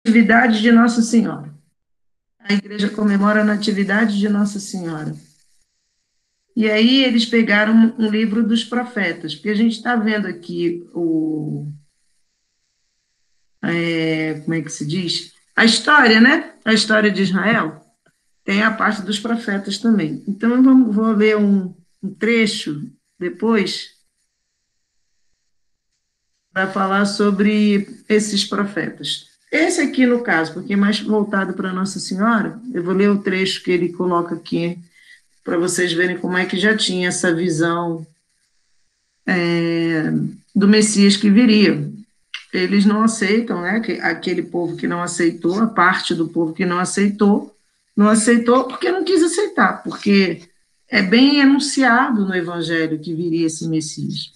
Natividade de Nossa Senhora. A igreja comemora a Natividade de Nossa Senhora. E aí eles pegaram um livro dos profetas, porque a gente está vendo aqui como é que se diz? A história, né? A história de Israel tem a parte dos profetas também. Então, vou ler um trecho depois para falar sobre esses profetas. Esse aqui, no caso, porque é mais voltado para Nossa Senhora, eu vou ler o trecho que ele coloca aqui, para vocês verem como é que já tinha essa visão do Messias que viria. Eles não aceitam, né? Aquele povo que não aceitou, a parte do povo que não aceitou porque não quis aceitar, porque é bem anunciado no Evangelho que viria esse Messias.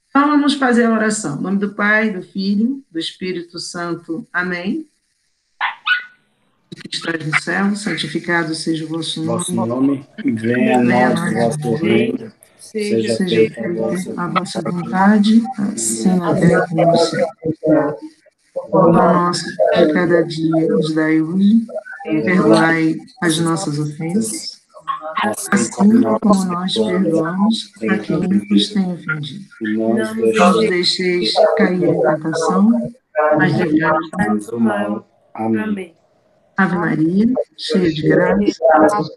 Então, vamos fazer a oração. Em nome do Pai, do Filho, do Espírito Santo. Amém. Que estás no céu, santificado seja o vosso Vosso nome. nome, venha a Venha a nós o nós vosso o reino. reino, Seja seja Seja feita a feita vossa a vossa vontade, vontade, assim na terra como no céu. O pão nosso de cada dia nos dai hoje. Perdoai as nossas ofensas, assim como assim nós como nós perdoamos perdoamos quem a nos quem nos ofendido. tem ofendido. E não nos Não nos deixeis deixeis cair em tentação, mas livrai-nos do mal. do mal. Amém. Amém. Ave Maria, cheia de graça,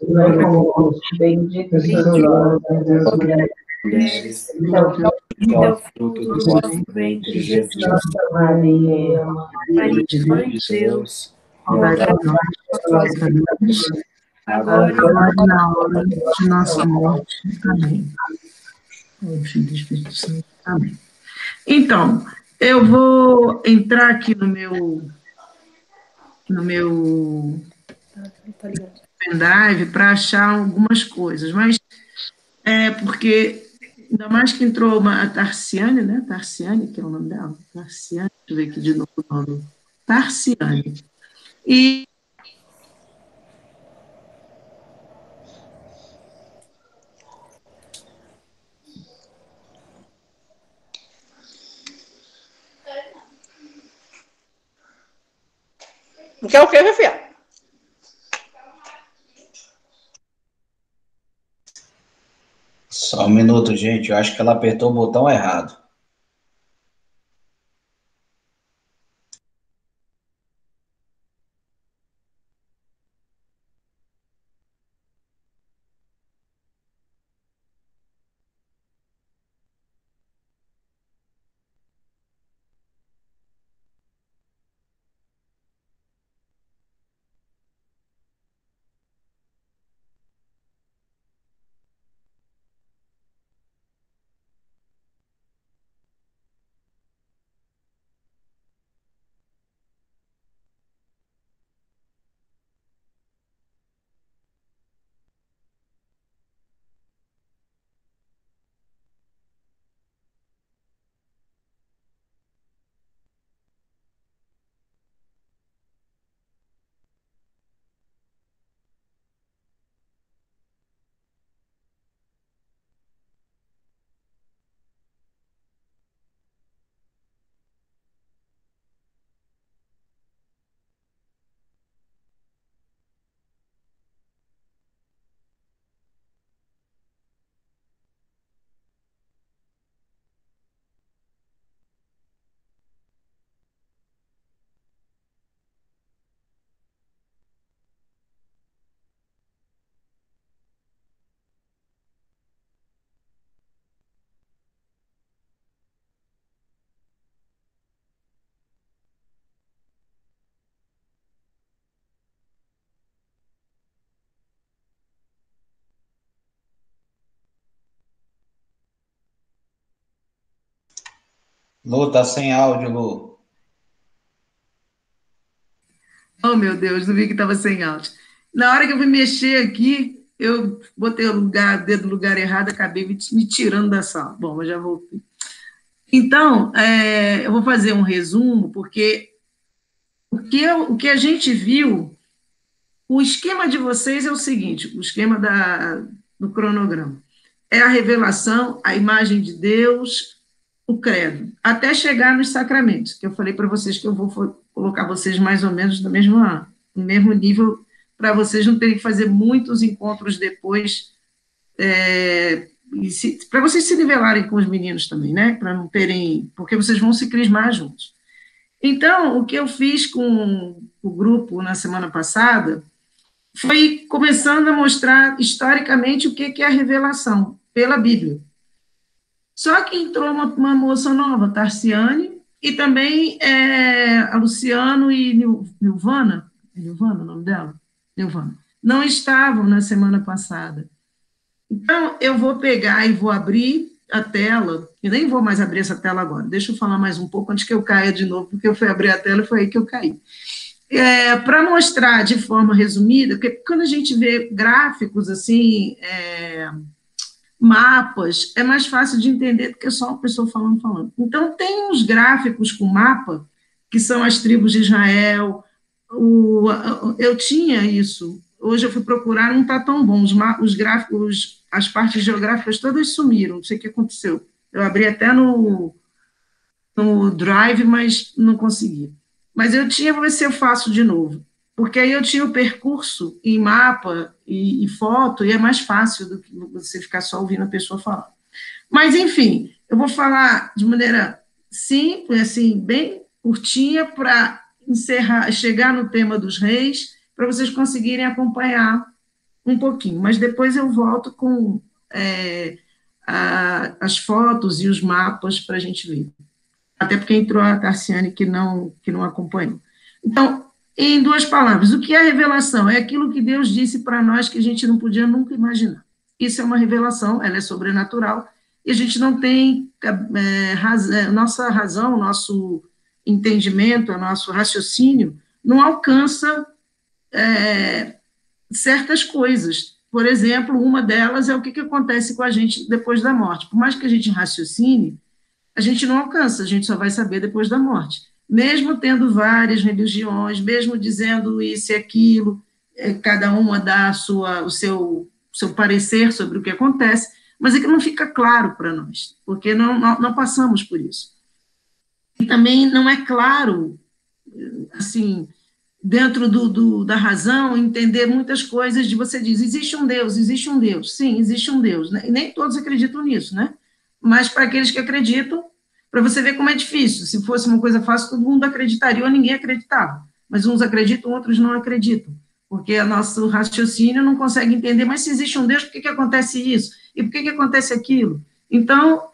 Bendito Bendito sois vós, Deus, mulher, mulheres, bendito e Que é o teu fruto fruto do do vosso vosso ventre, ventre, Jesus. Jesus. Nossa Maria, Maria Maria, de Mãe Deus, de Deus, rogai rogai por nós, por nós, pecadores, agora e agora e na hora de nossa morte. Amém. O Filho do Espírito Santo. Amém. Então, eu vou entrar aqui no meu tá ligado. pendrive para achar algumas coisas, mas porque ainda mais que entrou a Tarciane, né? Tarciane, que é o nome dela. Tarciane, deixa eu ver aqui de novo o nome. Tarciane. E Quer o quê, minha filha? Só um minuto, gente. Eu acho que ela apertou o botão errado. Lu, tá sem áudio, Lu. oh, meu Deus, não vi que estava sem áudio. Na hora que eu fui mexer aqui, eu botei o dedo no lugar errado, acabei me tirando da sala. Bom, eu já voltei. Então, eu vou fazer um resumo, porque o que a gente viu, o esquema de vocês é o seguinte, o esquema do cronograma. É a revelação, a imagem de Deus, o credo, até chegar nos sacramentos, que eu falei para vocês que eu vou colocar vocês mais ou menos no mesmo nível, para vocês não terem que fazer muitos encontros depois, para vocês se nivelarem com os meninos também, né? Para não terem, porque vocês vão se crismar juntos. Então, o que eu fiz com o grupo na semana passada foi começando a mostrar historicamente o que é a revelação pela Bíblia. Só que entrou uma moça nova, Tarciane, e também a Luciano e Nilvana, é Nilvana o nome dela? Nilvana. Não estavam na semana passada. Então, eu vou pegar e vou abrir a tela, e nem vou mais abrir essa tela agora, deixa eu falar mais um pouco antes que eu caia de novo, porque eu fui abrir a tela e foi aí que eu caí. Para mostrar de forma resumida, porque quando a gente vê gráficos assim, mapas, é mais fácil de entender do que só uma pessoa falando. Então, tem uns gráficos com mapa, que são as tribos de Israel, eu tinha isso, hoje eu fui procurar, não está tão bom, os gráficos, as partes geográficas todas sumiram, não sei o que aconteceu. Eu abri até no Drive, mas não consegui. Mas eu tinha, vou ver se eu faço de novo, porque aí eu tinha o percurso em mapa e foto, e é mais fácil do que você ficar só ouvindo a pessoa falar. Mas, enfim, eu vou falar de maneira simples, assim, bem curtinha, para encerrar, chegar no tema dos reis, para vocês conseguirem acompanhar um pouquinho. Mas depois eu volto com as fotos e os mapas para a gente ver. Até porque entrou a Tarciane que não acompanhou. Então, em duas palavras, o que é revelação? É aquilo que Deus disse para nós que a gente não podia nunca imaginar. Isso é uma revelação, ela é sobrenatural, e a gente não tem nossa razão, nosso entendimento, nosso raciocínio não alcança certas coisas. Por exemplo, uma delas é o que acontece com a gente depois da morte. Por mais que a gente raciocine, a gente não alcança, a gente só vai saber depois da morte. Mesmo tendo várias religiões, mesmo dizendo isso e aquilo, cada uma dá o seu parecer sobre o que acontece, mas é que não fica claro para nós, porque não passamos por isso. E também não é claro, assim, dentro da razão, entender muitas coisas de você diz, existe um Deus, sim, existe um Deus, né? E nem todos acreditam nisso, né? Mas para aqueles que acreditam, para você ver como é difícil, se fosse uma coisa fácil, todo mundo acreditaria ou ninguém acreditava, mas uns acreditam, outros não acreditam, porque o nosso raciocínio não consegue entender, mas se existe um Deus, por que acontece isso? E por que acontece aquilo? Então,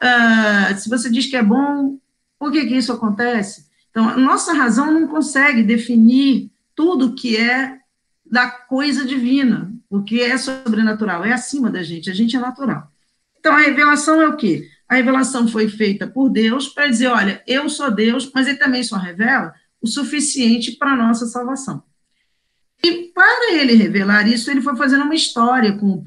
se você diz que é bom, por que isso acontece? Então, a nossa razão não consegue definir tudo que é da coisa divina, o que é sobrenatural, é acima da gente, a gente é natural. Então, a revelação é o quê? A revelação foi feita por Deus para dizer, olha, eu sou Deus, mas ele também só revela o suficiente para a nossa salvação. E para ele revelar isso, ele foi fazendo uma história com o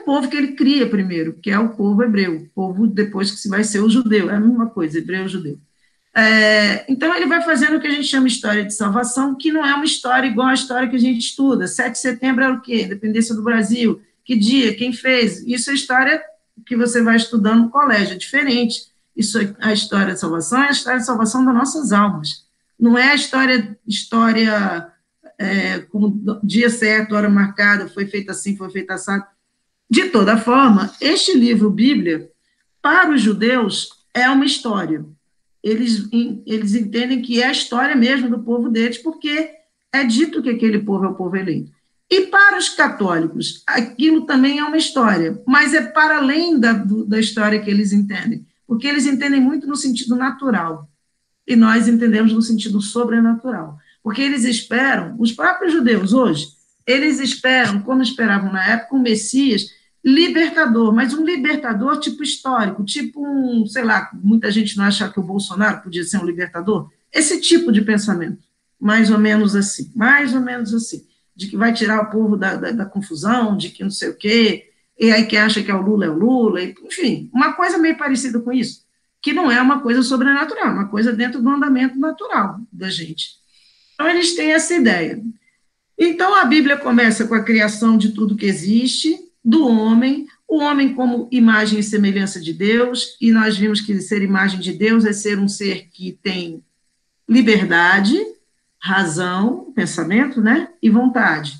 povo que ele cria primeiro, que é o povo hebreu, o povo depois que vai ser o judeu, é a mesma coisa, hebreu e judeu. Então, ele vai fazendo o que a gente chama de história de salvação, que não é uma história igual à história que a gente estuda. 7 de setembro era o quê? Independência do Brasil. Que dia? Quem fez? Isso é história que você vai estudando no colégio, é diferente. Isso, a história de salvação é a história de salvação das nossas almas. Não é a história como dia certo, hora marcada, foi feita assim, foi feita assim. De toda forma, este livro, Bíblia, para os judeus, é uma história. Eles entendem que é a história mesmo do povo deles, porque é dito que aquele povo é o povo eleito. E para os católicos, aquilo também é uma história, mas é para além da história que eles entendem, porque eles entendem muito no sentido natural, e nós entendemos no sentido sobrenatural, porque eles esperam, os próprios judeus hoje, eles esperam, como esperavam na época, um Messias libertador, mas um libertador tipo histórico, tipo sei lá, muita gente não acha que o Bolsonaro podia ser um libertador, esse tipo de pensamento, mais ou menos assim, de que vai tirar o povo da confusão, de que não sei o quê, e aí que acha que é o Lula, enfim, uma coisa meio parecida com isso, que não é uma coisa sobrenatural, uma coisa dentro do andamento natural da gente. Então, eles têm essa ideia. Então, a Bíblia começa com a criação de tudo que existe, do homem, o homem como imagem e semelhança de Deus, e nós vimos que ser imagem de Deus é ser um ser que tem liberdade, razão, pensamento, né, e vontade.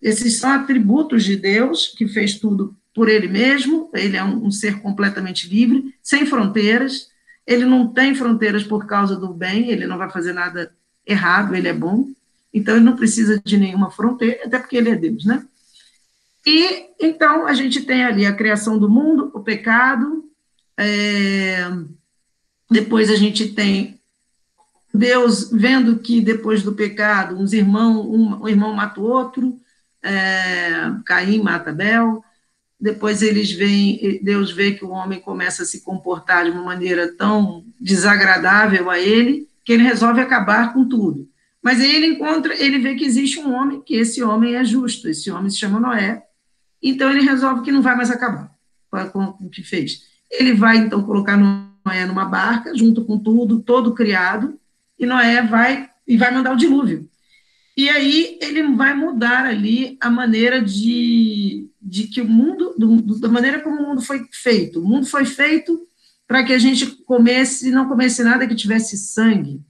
Esses são atributos de Deus, que fez tudo por ele mesmo, ele é um ser completamente livre, sem fronteiras, ele não tem fronteiras por causa do bem, ele não vai fazer nada errado, ele é bom, então ele não precisa de nenhuma fronteira, até porque ele é Deus, né? E, então, a gente tem ali a criação do mundo, o pecado, depois a gente tem Deus vendo que depois do pecado, um irmão mata o outro, Caim mata Abel, depois Deus vê que o homem começa a se comportar de uma maneira tão desagradável a ele, que ele resolve acabar com tudo. Mas aí ele vê que existe um homem, que esse homem é justo, esse homem se chama Noé, então ele resolve que não vai mais acabar com o que fez. Ele vai, então, colocar Noé numa barca, junto com tudo, todo criado, e Noé vai mandar o dilúvio. E aí ele vai mudar ali a maneira de que o mundo, da maneira como o mundo foi feito. O mundo foi feito para que a gente não comesse nada que tivesse sangue.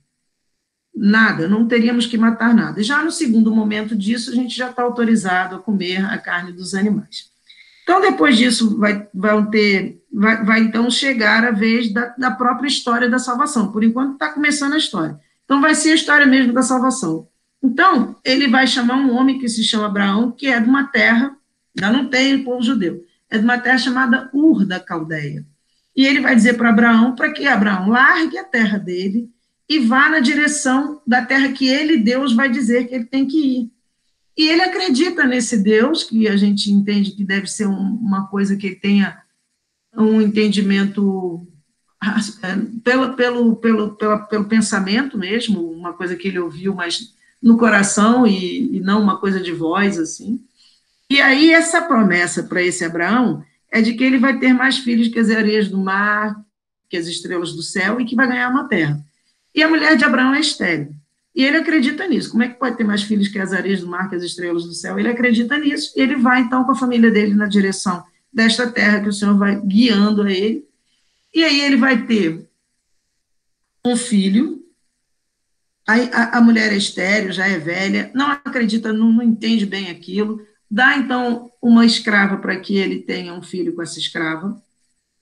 Nada, não teríamos que matar nada. Já no segundo momento disso, a gente já está autorizado a comer a carne dos animais. Então, depois disso, vai então chegar a vez da própria história da salvação. Por enquanto, está começando a história. Então, vai ser a história mesmo da salvação. Então, ele vai chamar um homem que se chama Abraão, que é de uma terra, ainda não tem o povo judeu, é de uma terra chamada Ur da Caldeia. E ele vai dizer para Abraão, para que Abraão largue a terra dele e vá na direção da terra que ele, Deus, vai dizer que ele tem que ir. E ele acredita nesse Deus, que a gente entende que deve ser uma coisa que ele tenha um entendimento pelo pensamento mesmo, uma coisa que ele ouviu, mas no coração e não uma coisa de voz, assim. E aí essa promessa para esse Abraão é de que ele vai ter mais filhos que as areias do mar, que as estrelas do céu, e que vai ganhar uma terra. E a mulher de Abraão é estéril. E ele acredita nisso. Como é que pode ter mais filhos que as areias do mar, que as estrelas do céu? Ele acredita nisso. E ele vai, então, com a família dele na direção desta terra que o Senhor vai guiando a ele. E aí ele vai ter um filho. A mulher é estéril, já é velha, não acredita, não entende bem aquilo. Dá, então, uma escrava para que ele tenha um filho com essa escrava,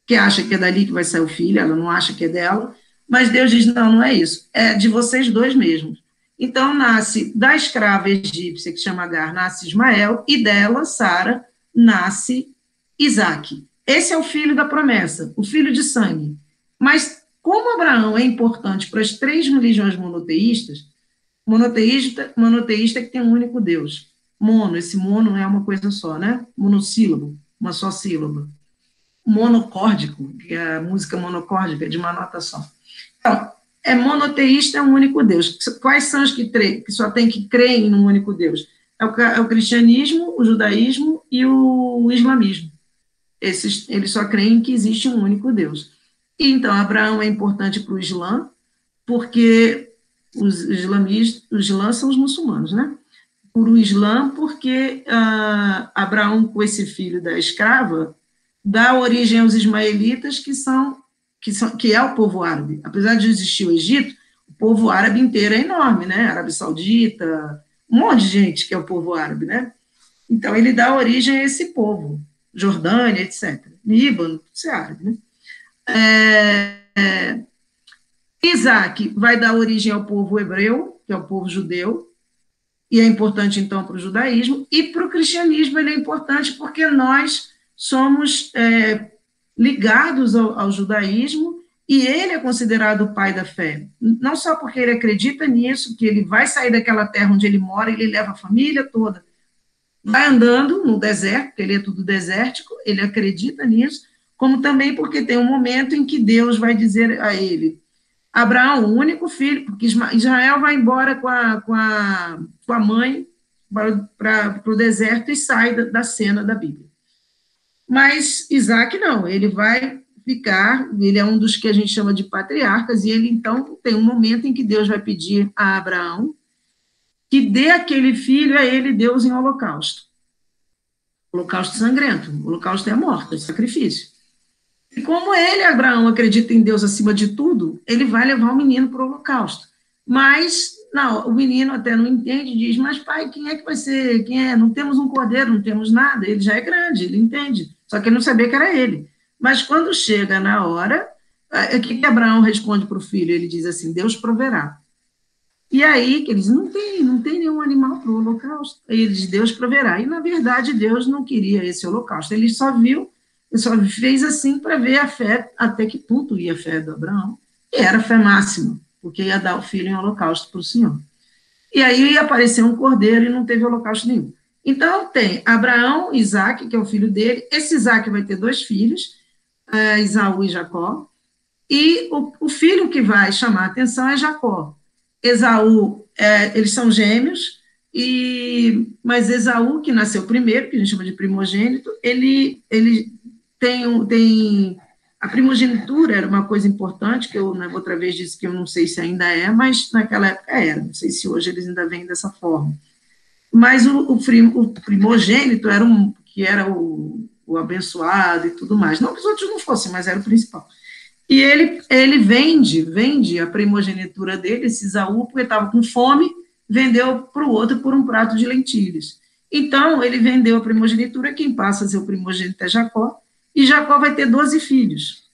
que acha que é dali que vai sair o filho, ela não acha que é dela. Mas Deus diz, não é isso, é de vocês dois mesmos. Então, nasce da escrava egípcia, que chama Agar, nasce Ismael, e dela, Sara, nasce Isaque. Esse é o filho da promessa, o filho de sangue. Mas, como Abraão é importante para as três religiões monoteístas, monoteísta que tem um único Deus. Esse mono é uma coisa só, né? Monossílabo, uma só sílaba. Monocórdico, que é a música monocórdica, de uma nota só. Então, monoteísta, é um único Deus. Quais são os que só tem que crer em um único Deus? É o cristianismo, o judaísmo e o islamismo. Eles só creem que existe um único Deus. E, então, Abraão é importante para o Islã, porque os islãs são os muçulmanos, né? Por o Islã, porque Abraão, com esse filho da escrava, dá origem aos ismaelitas, que é o povo árabe. Apesar de existir o Egito, o povo árabe inteiro é enorme, né? Arábia Saudita, um monte de gente que é o povo árabe, né? Então, ele dá origem a esse povo, Jordânia, etc. Líbano, isso é árabe, né? Isaac vai dar origem ao povo hebreu, que é o povo judeu, e é importante, então, para o judaísmo, e para o cristianismo ele é importante porque nós somos ligados ao judaísmo, e ele é considerado o pai da fé, não só porque ele acredita nisso, que ele vai sair daquela terra onde ele mora, ele leva a família toda, vai andando no deserto, porque ele é tudo desértico, ele acredita nisso, como também porque tem um momento em que Deus vai dizer a ele, Abraão, o único filho, porque Israel vai embora com a mãe para o deserto e sai da cena da Bíblia. Mas Isaac não, ele vai ficar, ele é um dos que a gente chama de patriarcas, e ele, então, tem um momento em que Deus vai pedir a Abraão que dê aquele filho a ele, Deus, em holocausto. Holocausto sangrento. O holocausto é a morte, é sacrifício. E como ele, Abraão, acredita em Deus acima de tudo, ele vai levar o menino para o holocausto. Mas, não, o menino até não entende e diz, mas pai, quem é que vai ser? Quem é? Não temos um cordeiro, não temos nada. Ele já é grande, ele entende. Só que ele não sabia que era ele. Mas quando chega na hora, o que Abraão responde para o filho? Ele diz assim, Deus proverá. E aí, que eles não tem nenhum animal para o holocausto. Aí ele diz, Deus proverá. E, na verdade, Deus não queria esse holocausto. Ele só fez assim para ver a fé, até que ponto ia a fé do Abraão. E era a fé máxima, porque ia dar o filho em holocausto para o Senhor. E aí ia aparecer um cordeiro e não teve holocausto nenhum. Então, tem Abraão, Isaac, que é o filho dele. Esse Isaac vai ter 2 filhos, Esaú e Jacó. E o filho que vai chamar a atenção é Jacó. Esaú, eles são gêmeos, mas Esaú, que nasceu primeiro, que a gente chama de primogênito, ele tem a primogenitura era uma coisa importante, que eu, na outra vez, disse que eu não sei se ainda é, mas naquela época era, não sei se hoje eles ainda vêm dessa forma. Mas o primogênito que era o abençoado e tudo mais. Não que os outros não fossem, mas era o principal. E ele vende a primogenitura dele, esse Esaú, porque estava com fome, vendeu para o outro por um prato de lentilhas. Então, ele vendeu a primogenitura, quem passa a ser o primogênito é Jacó, e Jacó vai ter 12 filhos.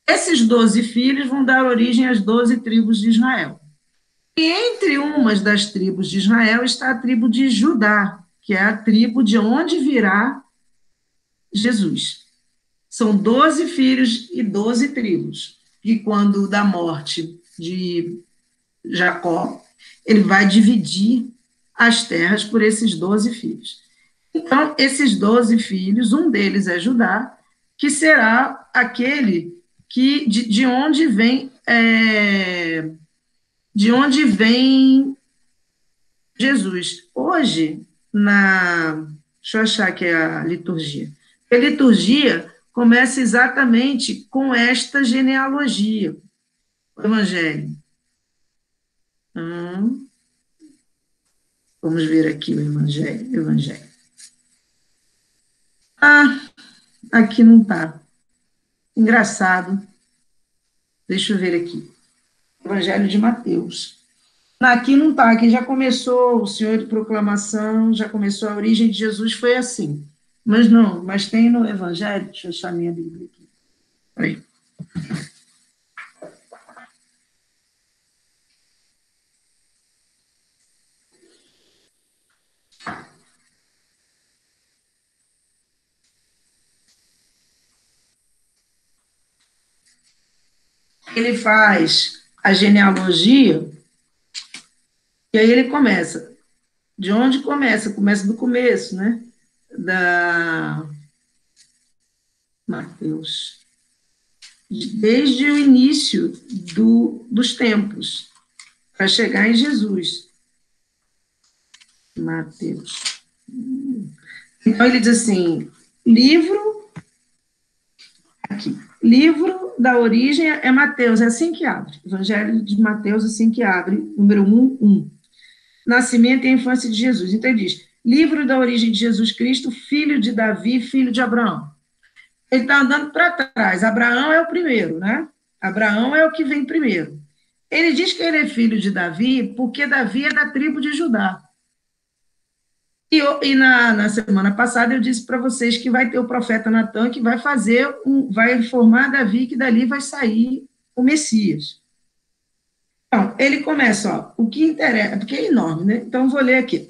Esses 12 filhos vão dar origem às 12 tribos de Israel. E entre umas das tribos de Israel está a tribo de Judá, que é a tribo de onde virá Jesus. São 12 filhos e 12 tribos. E quando da morte de Jacó, ele vai dividir as terras por esses 12 filhos. Então, esses 12 filhos, um deles é Judá, que será aquele que de onde vem Jesus. Hoje, deixa eu achar que é a liturgia. A liturgia começa exatamente com esta genealogia, o Evangelho. Vamos ver aqui o Evangelho. Aqui não está. Engraçado. Deixa eu ver aqui. Evangelho de Mateus. Aqui não está, aqui já começou o Senhor de proclamação, já começou a origem de Jesus, foi assim. Mas tem no Evangelho, deixa eu achar minha Bíblia aqui. Aí. Ele faz a genealogia, e aí ele começa. De onde começa? Começa do começo, né? Mateus. Desde o início dos tempos, para chegar em Jesus. Mateus. Então, ele diz assim, livro da origem é Mateus, é assim que abre. Evangelho de Mateus, assim que abre, número 1. Nascimento e infância de Jesus. Então, ele diz, livro da origem de Jesus Cristo, filho de Davi, filho de Abraão. Ele está andando para trás. Abraão é o primeiro, né? Abraão é o que vem primeiro. Ele diz que ele é filho de Davi, porque Davi é da tribo de Judá. E na semana passada eu disse para vocês que vai ter o profeta Natan que vai vai formar Davi, que dali vai sair o Messias. Então, ele começa, o que interessa, porque é enorme, né? Então, vou ler aqui,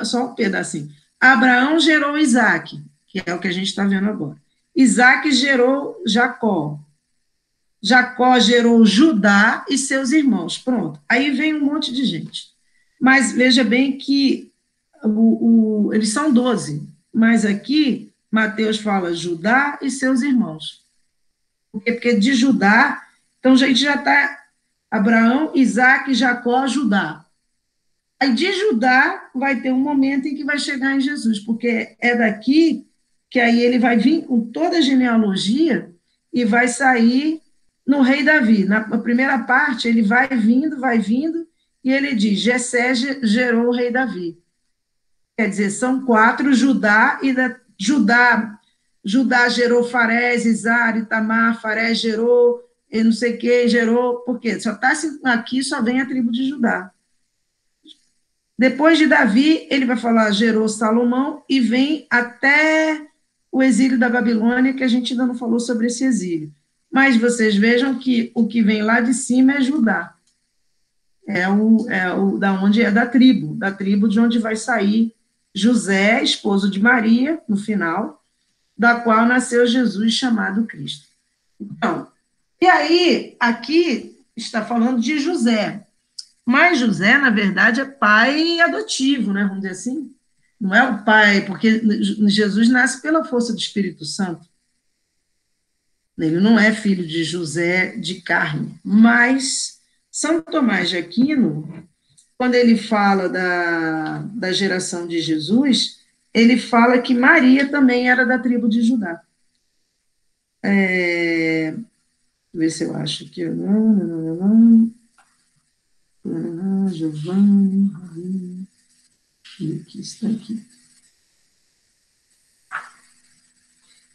só um pedacinho. Abraão gerou Isaac, que é o que a gente está vendo agora. Isaac gerou Jacó. Jacó gerou Judá e seus irmãos. Pronto. Aí vem um monte de gente. Mas veja bem que eles são 12, mas aqui Mateus fala Judá e seus irmãos. Porque de Judá, então a gente já está Abraão, Isaac, Jacó, Judá. Aí de Judá vai ter um momento em que vai chegar em Jesus, porque é daqui que aí ele vai vir com toda a genealogia e vai sair no rei Davi. Na primeira parte, ele vai vindo, e ele diz, Jessé gerou o rei Davi. Quer dizer, são 4, Judá, e Judá gerou Farés, Izar, Itamar, Farés gerou, e não sei o que, gerou, por quê? Só está aqui, só vem a tribo de Judá. Depois de Davi, ele vai falar, gerou Salomão, e vem até o exílio da Babilônia, que a gente ainda não falou sobre esse exílio. Mas vocês vejam que o que vem lá de cima é Judá. Da onde é da tribo de onde vai sair José, esposo de Maria, no final, da qual nasceu Jesus, chamado Cristo. Então, e aí, aqui está falando de José, mas José, na verdade, é pai adotivo, né, vamos dizer assim, não é o pai, porque Jesus nasce pela força do Espírito Santo, ele não é filho de José de carne, mas São Tomás de Aquino, quando ele fala da geração de Jesus, ele fala que Maria também era da tribo de Judá. Deixa eu ver se eu acho aqui. Giovanni. Aqui está aqui.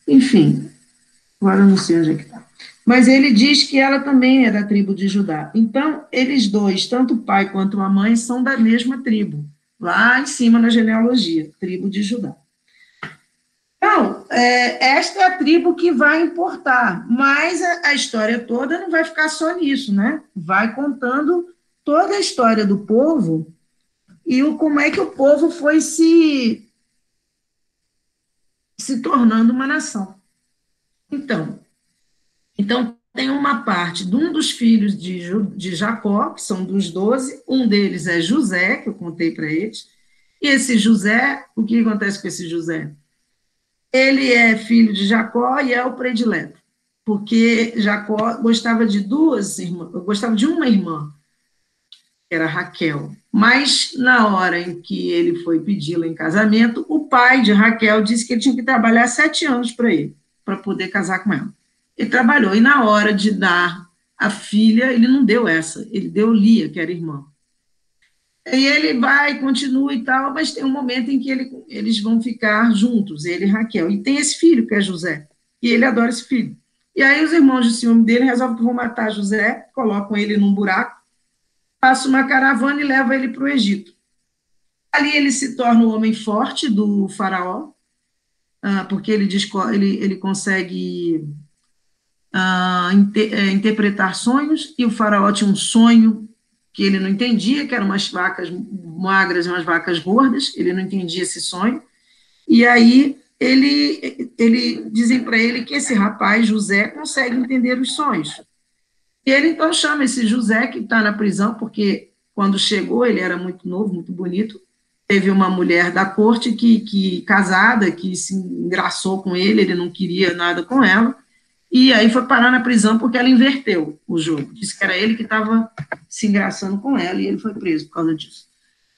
Enfim, agora eu não sei onde é que está. Mas ele diz que ela também é da tribo de Judá. Então, eles dois, tanto o pai quanto a mãe, são da mesma tribo, lá em cima na genealogia, tribo de Judá. Então, esta é a tribo que vai importar, mas a história toda não vai ficar só nisso, né? Vai contando toda a história do povo e como é que o povo foi se tornando uma nação. Então, tem uma parte de um dos filhos de Jacó, que são dos 12, um deles é José, que eu contei para eles, e esse José, o que acontece com esse José? Ele é filho de Jacó e é o predileto, porque Jacó gostava de duas irmãs, gostava de uma irmã, que era Raquel, mas na hora em que ele foi pedi-la em casamento, o pai de Raquel disse que ele tinha que trabalhar 7 anos para ele, para poder casar com ela. Ele trabalhou, e na hora de dar a filha, ele não deu essa, ele deu Lia, que era irmã. E ele vai, continua e tal, mas tem um momento em que eles vão ficar juntos, ele e Raquel. E tem esse filho, que é José, e ele adora esse filho. E aí os irmãos de ciúme dele resolvem que vão matar José, colocam ele num buraco, passam uma caravana e levam ele para o Egito. Ali ele se torna o homem forte do faraó, porque ele consegue interpretar sonhos, e o faraó tinha um sonho que ele não entendia, que eram umas vacas magras e umas vacas gordas, ele não entendia esse sonho, e aí dizem para ele que esse rapaz, José, consegue entender os sonhos. E ele então chama esse José, que está na prisão, porque quando chegou, ele era muito novo, muito bonito, teve uma mulher da corte casada, que se engraçou com ele não queria nada com ela, e aí foi parar na prisão porque ela inverteu o jogo. Disse que era ele que estava se engraçando com ela, e ele foi preso por causa disso.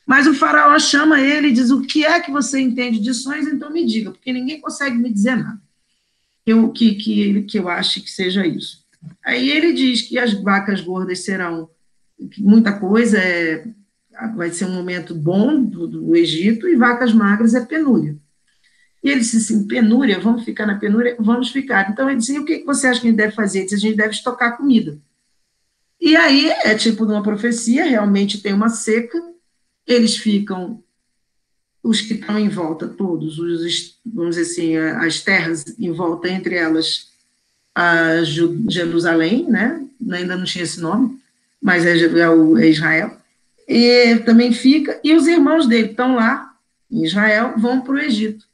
Mas o faraó chama ele e diz, o que é que você entende de sonhos? Então me diga, porque ninguém consegue me dizer nada. Que eu ache que seja isso. Aí ele diz que as vacas gordas serão muita coisa, vai ser um momento bom do Egito, e vacas magras é penúria. E ele disse assim, penúria, vamos ficar na penúria? Vamos ficar. Então ele disse, e o que você acha que a gente deve fazer? Ele disse, a gente deve estocar comida. E aí é tipo de uma profecia, realmente tem uma seca, eles ficam, os que estão em volta todos, vamos dizer assim, as terras em volta, entre elas a Jerusalém, né? Ainda não tinha esse nome, mas é Israel, e também fica, e os irmãos dele estão lá, em Israel, vão para o Egito.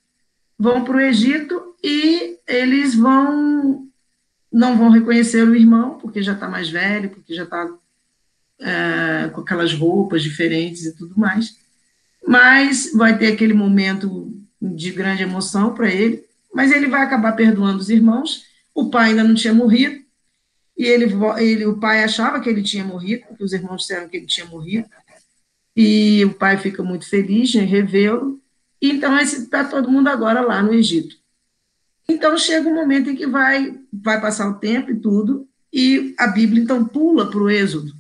E eles não vão reconhecer o irmão, porque já está mais velho, porque já está com aquelas roupas diferentes e tudo mais, mas vai ter aquele momento de grande emoção para ele, mas ele vai acabar perdoando os irmãos. O pai ainda não tinha morrido, e o pai achava que ele tinha morrido, porque os irmãos disseram que ele tinha morrido, e o pai fica muito feliz em revê-lo, então está todo mundo agora lá no Egito. Então chega um momento em que vai passar o tempo e tudo, e a Bíblia então pula para o Êxodo,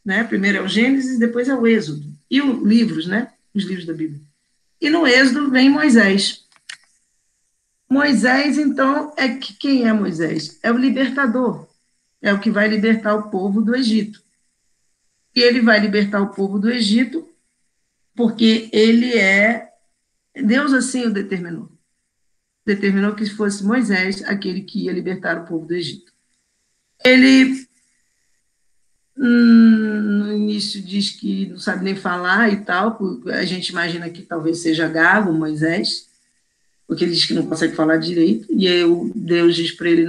né? Primeiro é o Gênesis, depois é o Êxodo, e os livros, né? Os livros da Bíblia. E no Êxodo vem Moisés. Moisés, então, quem é Moisés? É o libertador, é o que vai libertar o povo do Egito. E ele vai libertar o povo do Egito porque Deus assim o determinou. Determinou que fosse Moisés aquele que ia libertar o povo do Egito. Ele, no início, diz que não sabe nem falar e tal, a gente imagina que talvez seja gago, Moisés, porque ele diz que não consegue falar direito, e aí Deus diz para ele,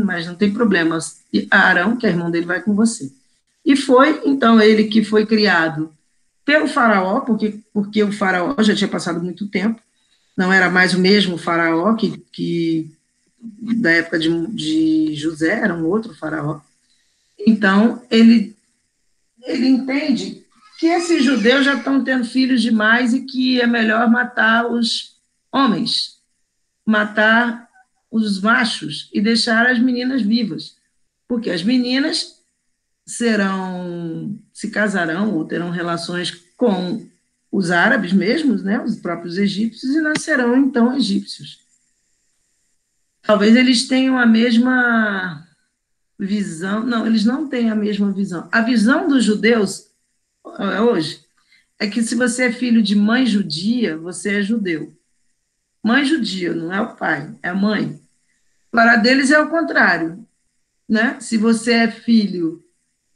mas não tem problema, e Arão, que é irmão dele, vai com você. E foi, então, ele que foi criado pelo faraó, porque o faraó já tinha passado muito tempo, não era mais o mesmo faraó que da época de José, era um outro faraó. Então, ele entende que esses judeus já estão tendo filhos demais e que é melhor matar os homens, matar os machos e deixar as meninas vivas, porque as meninas se casarão ou terão relações com os árabes mesmos, né, os próprios egípcios, e nascerão, então, egípcios. Talvez eles tenham a mesma visão, não, eles não têm a mesma visão. A visão dos judeus, hoje, é que se você é filho de mãe judia, você é judeu. Mãe judia, não é o pai, é a mãe. Para deles é o contrário, né? Se você é filho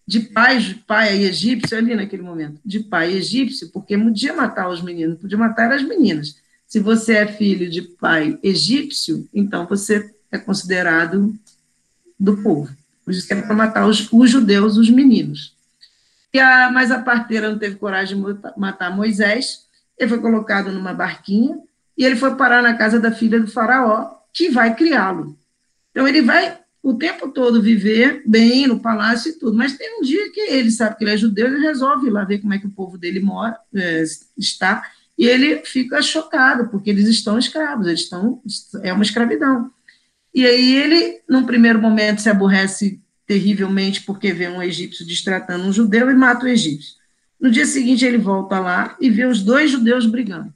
de pai egípcio, ali naquele momento, de pai egípcio, porque não podia matar os meninos, podia matar as meninas. Se você é filho de pai egípcio, então você é considerado do povo. Por isso que é para matar os judeus, os meninos. Mas a parteira não teve coragem de matar Moisés, ele foi colocado numa barquinha e ele foi parar na casa da filha do faraó, que vai criá-lo. Então, ele vai o tempo todo viver bem no palácio e tudo, mas tem um dia que ele sabe que ele é judeu, ele resolve ir lá ver como é que o povo dele está, e ele fica chocado, porque eles estão escravos, é uma escravidão. E aí ele, num primeiro momento, se aborrece terrivelmente porque vê um egípcio destratando um judeu e mata o egípcio. No dia seguinte, ele volta lá e vê os dois judeus brigando.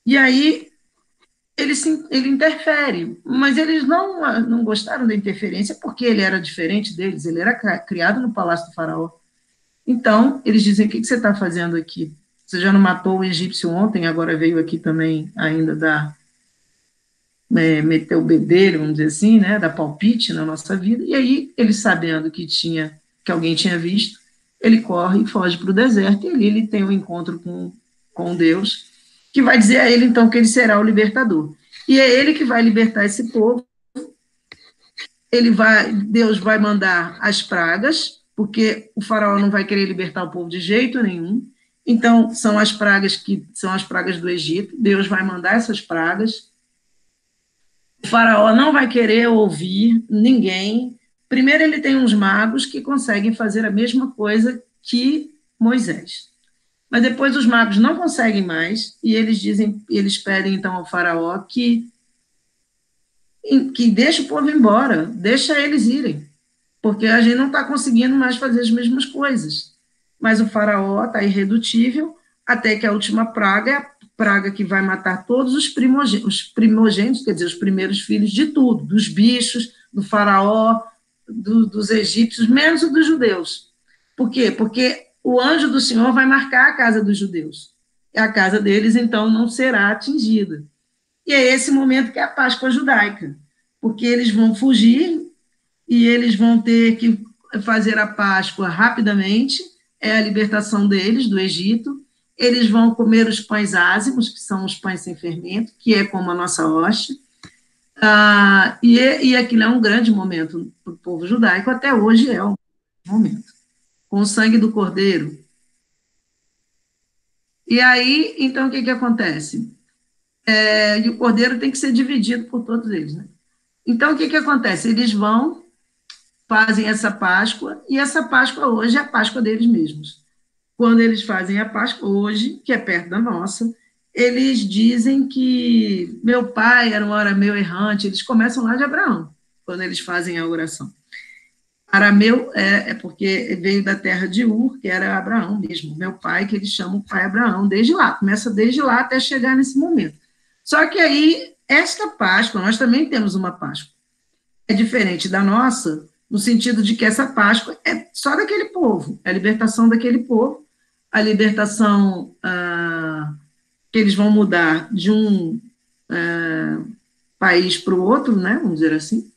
E aí ele interfere, mas eles não gostaram da interferência porque ele era diferente deles, ele era criado no palácio do faraó. Então, eles dizem, o que você está fazendo aqui? Você já não matou o egípcio ontem, agora veio aqui também ainda meter o bedelho, vamos dizer assim, né, dar palpite na nossa vida. E aí, ele sabendo que alguém tinha visto, ele corre e foge para o deserto, e ali ele tem um encontro com Deus, que vai dizer a ele, então, que ele será o libertador. E é ele que vai libertar esse povo. Deus vai mandar as pragas, porque o faraó não vai querer libertar o povo de jeito nenhum. Então, são as pragas do Egito. Deus vai mandar essas pragas. O faraó não vai querer ouvir ninguém. Primeiro, ele tem uns magos que conseguem fazer a mesma coisa que Moisés. Mas depois os magos não conseguem mais, e eles pedem então ao faraó que deixe o povo embora, deixa eles irem, porque a gente não está conseguindo mais fazer as mesmas coisas. Mas o faraó está irredutível, até que a última praga é a praga que vai matar todos os primogênitos, quer dizer, os primeiros filhos de tudo, dos bichos, do faraó, dos egípcios, menos o dos judeus. Por quê? Porque o anjo do Senhor vai marcar a casa dos judeus. E a casa deles, então, não será atingida. E é esse momento que é a Páscoa judaica, porque eles vão fugir e eles vão ter que fazer a Páscoa rapidamente, é a libertação deles do Egito. Eles vão comer os pães ázimos, que são os pães sem fermento, que é como a nossa hóstia. E aquilo é um grande momento para o povo judaico, até hoje é um momento, com o sangue do cordeiro. E aí, então, o que acontece? E o cordeiro tem que ser dividido por todos eles, né? Então, o que acontece? Eles fazem essa Páscoa, e essa Páscoa hoje é a Páscoa deles mesmos. Quando eles fazem a Páscoa hoje, que é perto da nossa, eles dizem que meu pai era um arameu errante, eles começam lá de Abraão, quando eles fazem a oração. Arameu é porque veio da terra de Ur, que era Abraão mesmo, meu pai, que eles chamam pai Abraão, desde lá, começa desde lá até chegar nesse momento. Só que aí esta Páscoa, nós também temos uma Páscoa. É diferente da nossa, no sentido de que essa Páscoa é só daquele povo, é a libertação daquele povo, a libertação que eles vão mudar de um país para o outro, né, vamos dizer assim,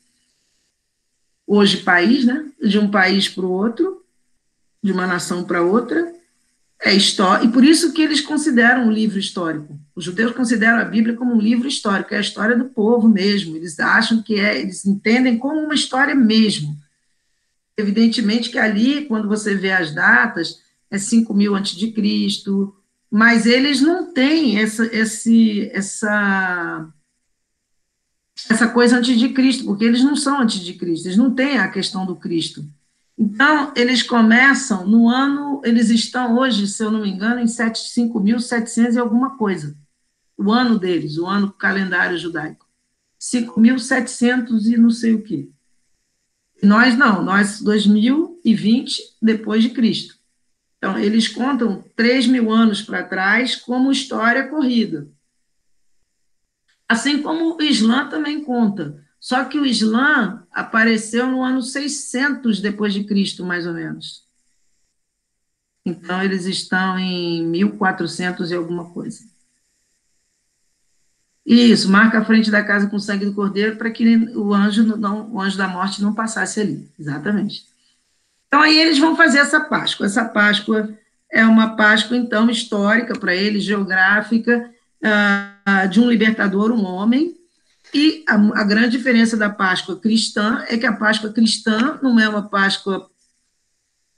hoje país, né, de um país para o outro, de uma nação para outra, é história, e por isso que eles consideram um livro histórico. Os judeus consideram a Bíblia como um livro histórico, é a história do povo mesmo, eles acham que eles entendem como uma história mesmo. Evidentemente que ali, quando você vê as datas, é 5.000 antes de Cristo, mas eles não têm essa coisa antes de Cristo, porque eles não são antes de Cristo, eles não têm a questão do Cristo. Então, eles começam no ano, eles estão hoje, se eu não me engano, em 5.700 e alguma coisa. O ano deles, o ano calendário judaico. 5.700 e não sei o quê. Nós não, nós 2020 depois de Cristo. Então, eles contam 3.000 anos para trás como história corrida. Assim como o Islã também conta. Só que o Islã apareceu no ano 600 depois de Cristo, mais ou menos. Então, eles estão em 1.400 e alguma coisa. Isso, marca a frente da casa com o sangue do cordeiro para que o anjo da morte não passasse ali. Exatamente. Então, aí eles vão fazer essa Páscoa. Essa Páscoa é uma Páscoa, então, histórica para eles, geográfica, de um libertador, um homem. E a grande diferença da Páscoa cristã é que a Páscoa cristã não é uma Páscoa,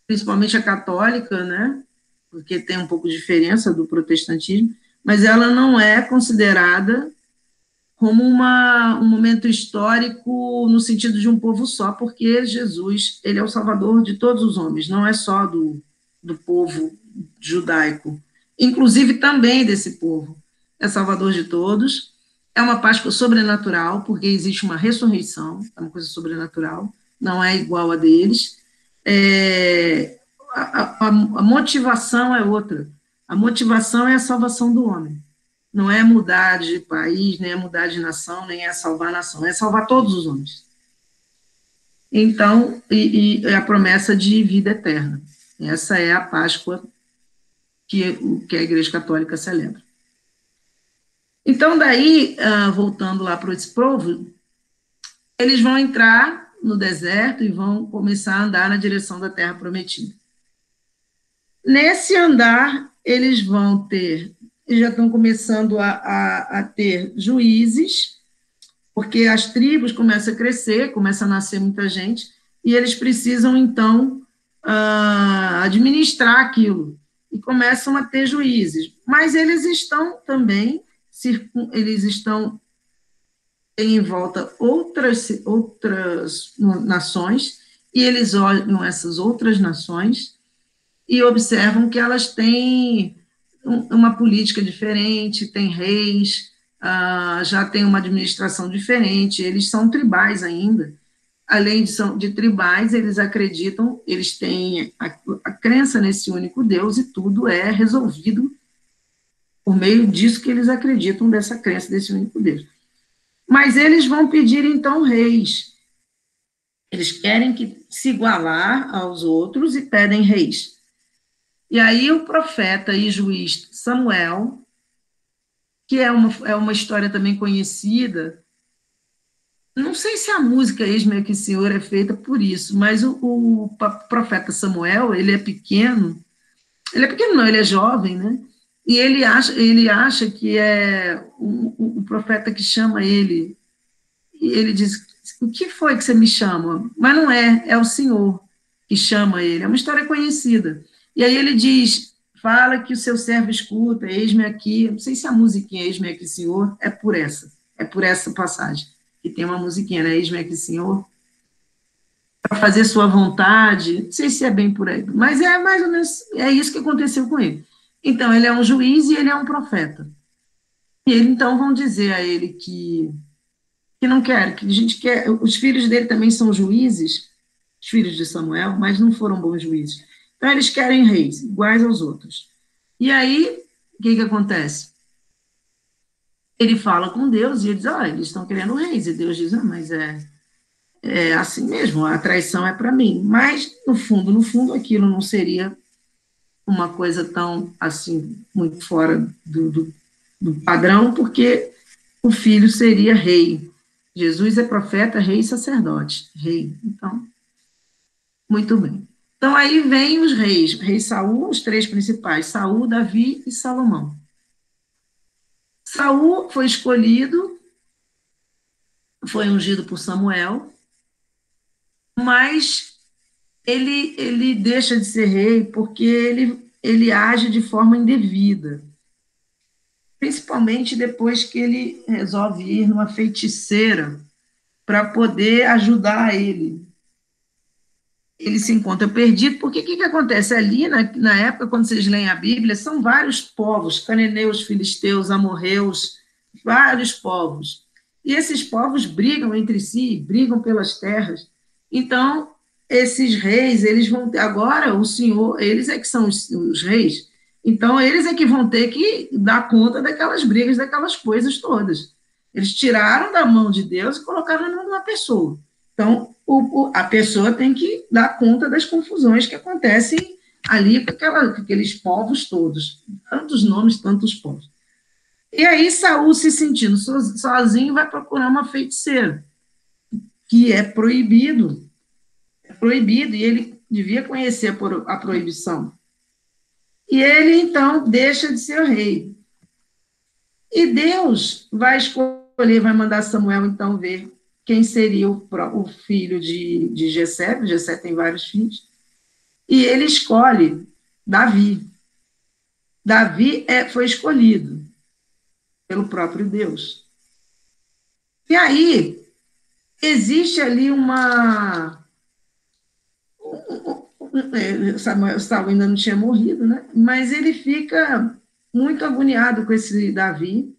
principalmente a católica, né? Porque tem um pouco de diferença do protestantismo, mas ela não é considerada como um momento histórico no sentido de um povo só, porque Jesus, ele é o salvador de todos os homens, não é só do povo judaico, inclusive também desse povo, é salvador de todos. É uma Páscoa sobrenatural, porque existe uma ressurreição, é uma coisa sobrenatural, não é igual a deles. A motivação é outra. A motivação é a salvação do homem. Não é mudar de país, nem é mudar de nação, nem é salvar a nação, é salvar todos os homens. Então, e a promessa de vida eterna. Essa é a Páscoa que a Igreja Católica celebra. Então, daí, voltando lá para esse povo, eles vão entrar no deserto e vão começar a andar na direção da Terra Prometida. Nesse andar, eles vão ter, já estão começando a ter juízes, porque as tribos começam a crescer, começa a nascer muita gente, e eles precisam, então, administrar aquilo, e começam a ter juízes. Mas eles estão também, têm em volta outras nações, e eles olham essas outras nações e observam que elas têm uma política diferente, têm reis, já tem uma administração diferente, eles são tribais ainda. Além de tribais, eles acreditam, eles têm a crença nesse único Deus e tudo é resolvido por meio disso que eles acreditam, dessa crença desse único Deus. Mas eles vão pedir, então, reis. Eles querem se igualar aos outros e pedem reis. E aí o profeta e juiz Samuel, que é uma história também conhecida, não sei se a música Eis-me Aqui, Senhor é feita por isso, mas o profeta Samuel, ele é pequeno não, ele é jovem, né? E ele acha que é o profeta que chama ele, e ele diz, o que foi que você me chama? Mas não é o Senhor que chama ele, é uma história conhecida. E aí ele diz, fala que o seu servo escuta, eis-me aqui, não sei se a musiquinha Eis-me Aqui, Senhor, é por essa passagem, que tem uma musiquinha, né, Eis-me Aqui, Senhor, para fazer sua vontade, não sei se é bem por aí, mas é mais ou menos, é isso que aconteceu com ele. Então, ele é um juiz e ele é um profeta. E ele, então, vão dizer a ele que não quer, que a gente quer, os filhos dele também são juízes, os filhos de Samuel, mas não foram bons juízes. Então, eles querem reis, iguais aos outros. E aí, o que acontece? ele fala com Deus e ele diz, olha, eles estão querendo reis, e Deus diz, mas é assim mesmo, a traição é para mim. Mas, no fundo, aquilo não seria uma coisa tão, assim, muito fora do padrão, porque o filho seria rei. Jesus é profeta, rei e sacerdote. Rei. Então, muito bem. Então, aí vem os reis. Rei Saul, os três principais, Saul, Davi e Salomão. Saul foi escolhido, foi ungido por Samuel, mas ele deixa de ser rei porque ele age de forma indevida, principalmente depois que ele resolve ir numa feiticeira para poder ajudar ele. Ele se encontra perdido, porque o que acontece? Ali, na época, quando vocês leem a Bíblia, são vários povos, cananeus, filisteus, amorreus, vários povos. E esses povos brigam entre si, brigam pelas terras. Então, esses reis, eles vão ter, agora o Senhor, eles é que são os reis, então eles é que vão ter que dar conta daquelas brigas, daquelas coisas todas. Eles tiraram da mão de Deus e colocaram na mão de uma pessoa. Então, a pessoa tem que dar conta das confusões que acontecem ali com aqueles povos todos. Tantos nomes, tantos povos. E aí, Saul, se sentindo sozinho, vai procurar uma feiticeira, que é proibido. É proibido, e ele devia conhecer a proibição. E ele, então, deixa de ser rei. E Deus vai escolher, vai mandar Samuel, então, ver quem seria o filho de Jessé. Jessé tem vários filhos. E ele escolhe Davi. Davi foi escolhido pelo próprio Deus. E aí, existe ali Saul ainda não tinha morrido, né? Mas ele fica muito agoniado com esse Davi,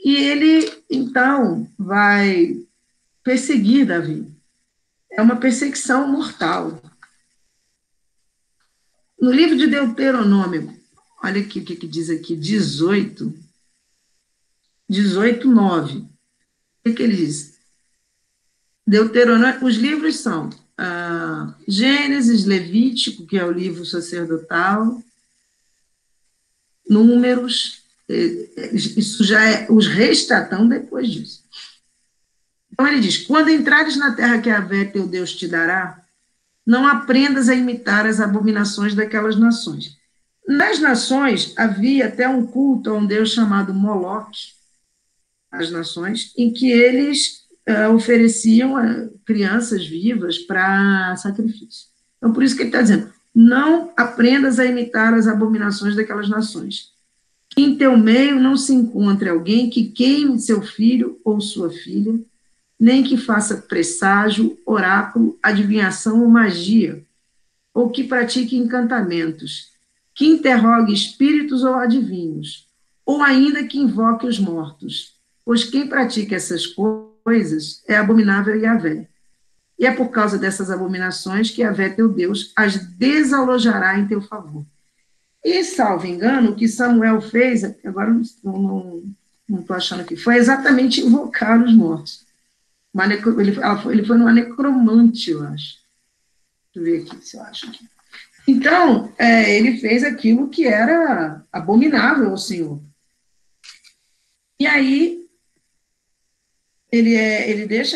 e ele, então, vai perseguir Davi. É uma perseguição mortal. No livro de Deuteronômio, olha aqui o que diz aqui, 18, 9. O que ele diz? Deuteronômio, os livros são Gênesis, Levítico, que é o livro sacerdotal, Números, isso já é, os reis tratam depois disso. Então ele diz, quando entrares na terra que Yahvé teu Deus te dará, não aprendas a imitar as abominações daquelas nações. Nas nações havia até um culto a um deus chamado Moloque, as nações, em que eles ofereciam crianças vivas para sacrifício. Então, por isso que ele está dizendo, não aprendas a imitar as abominações daquelas nações. Que em teu meio não se encontre alguém que queime seu filho ou sua filha, nem que faça presságio, oráculo, adivinhação ou magia, ou que pratique encantamentos, que interrogue espíritos ou adivinhos, ou ainda que invoque os mortos, pois quem pratica essas coisas é abominável a Yahvé. E é por causa dessas abominações que Yahvé, teu Deus, as desalojará em teu favor. E, salvo engano, o que Samuel fez, agora não estou achando aqui, foi exatamente invocar os mortos. Ele foi numa necromante, eu acho. Deixa eu ver aqui se eu acho aqui. Então, ele fez aquilo que era abominável ao Senhor. E aí, ele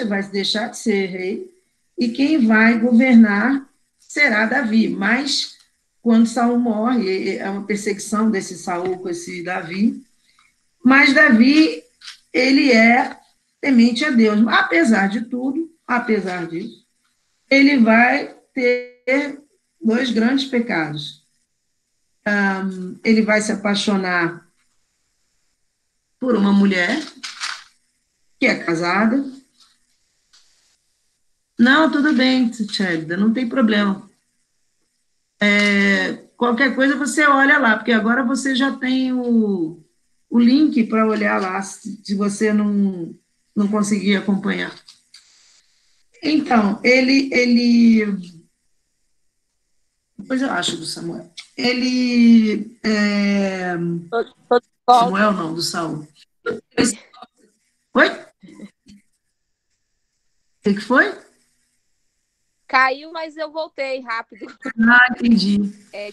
vai deixar de ser rei, e quem vai governar será Davi. Mas, quando Saul morre, é uma perseguição desse Saul com esse Davi, mas Davi, ele é temente a Deus. Apesar de tudo, apesar disso, ele vai ter dois grandes pecados. Ele vai se apaixonar por uma mulher que é casada. Não, tudo bem, Tchelida, não tem problema. Qualquer coisa você olha lá, porque agora você já tem o link para olhar lá, se você não conseguir acompanhar. Então, depois eu acho do Samuel. Samuel não, do Saul. Oi? O que foi? Caiu, mas eu voltei rápido. Ah, entendi.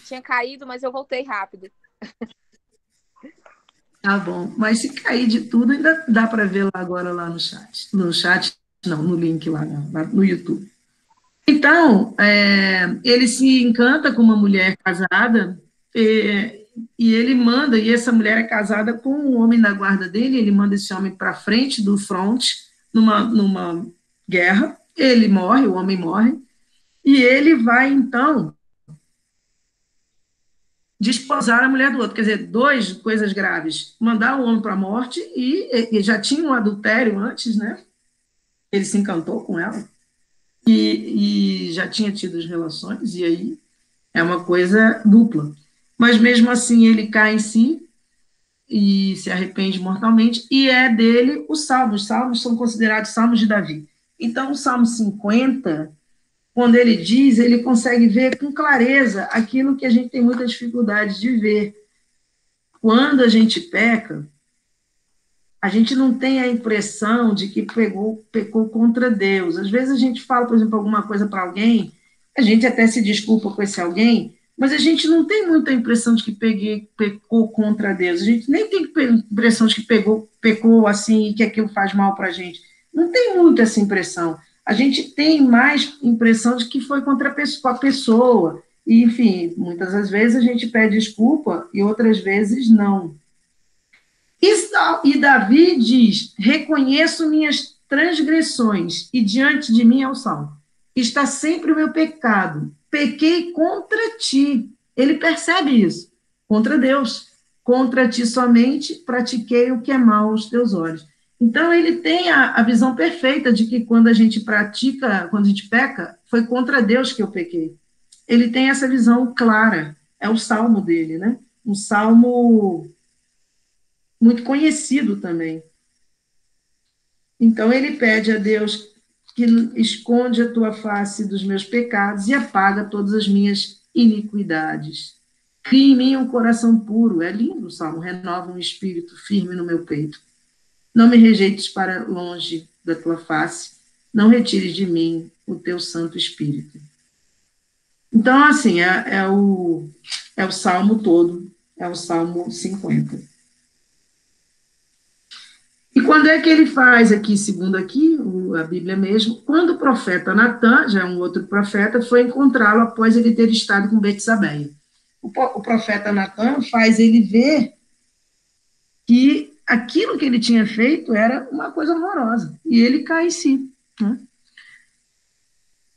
Tinha caído, mas eu voltei rápido. Tá bom. Mas se cair de tudo, ainda dá para ver lá agora lá no chat. No chat, não, no link lá no YouTube. Então, ele se encanta com uma mulher casada, e ele manda, e essa mulher é casada com um homem da guarda dele, ele manda esse homem para frente do front, numa guerra, ele morre, o homem morre, e ele vai, então, desposar a mulher do outro, quer dizer, duas coisas graves, mandar o homem para a morte, e já tinha um adultério antes, né? Ele se encantou com ela, e já tinha tido as relações, e aí é uma coisa dupla. Mas mesmo assim ele cai em si e se arrepende mortalmente, e é dele os salmos. Os salmos são considerados salmos de Davi. Então, o Salmo 50, quando ele diz, ele consegue ver com clareza aquilo que a gente tem muita dificuldade de ver. Quando a gente peca, a gente não tem a impressão de que pecou contra Deus. Às vezes a gente fala, por exemplo, alguma coisa para alguém, a gente até se desculpa com esse alguém, mas a gente não tem muita impressão de que pecou contra Deus. A gente nem tem impressão de que pecou assim e que aquilo faz mal para a gente. Não tem muito essa impressão. A gente tem mais impressão de que foi contra a pessoa. E, enfim, muitas das vezes a gente pede desculpa e outras vezes não. E Davi diz: reconheço minhas transgressões e diante de mim é o salmo. Está sempre o meu pecado. Pequei contra ti. Ele percebe isso. Contra Deus. Contra ti somente pratiquei o que é mal aos teus olhos. Então, ele tem a visão perfeita de que quando a gente peca, foi contra Deus que eu pequei. Ele tem essa visão clara. É o salmo dele, né? Um salmo muito conhecido também. Então, ele pede a Deus que esconde a tua face dos meus pecados e apaga todas as minhas iniquidades. Cria em mim um coração puro. É lindo o salmo. Renova um espírito firme no meu peito. Não me rejeites para longe da tua face. Não retires de mim o teu Santo Espírito. Então, assim, é o salmo todo. É o Salmo 50. E quando é que ele faz aqui, segundo aqui, a Bíblia mesmo, quando o profeta Natan, já é um outro profeta, foi encontrá-lo após ele ter estado com Betsabeia. O profeta Natan faz ele ver que aquilo que ele tinha feito era uma coisa horrorosa, e ele cai em si. Né?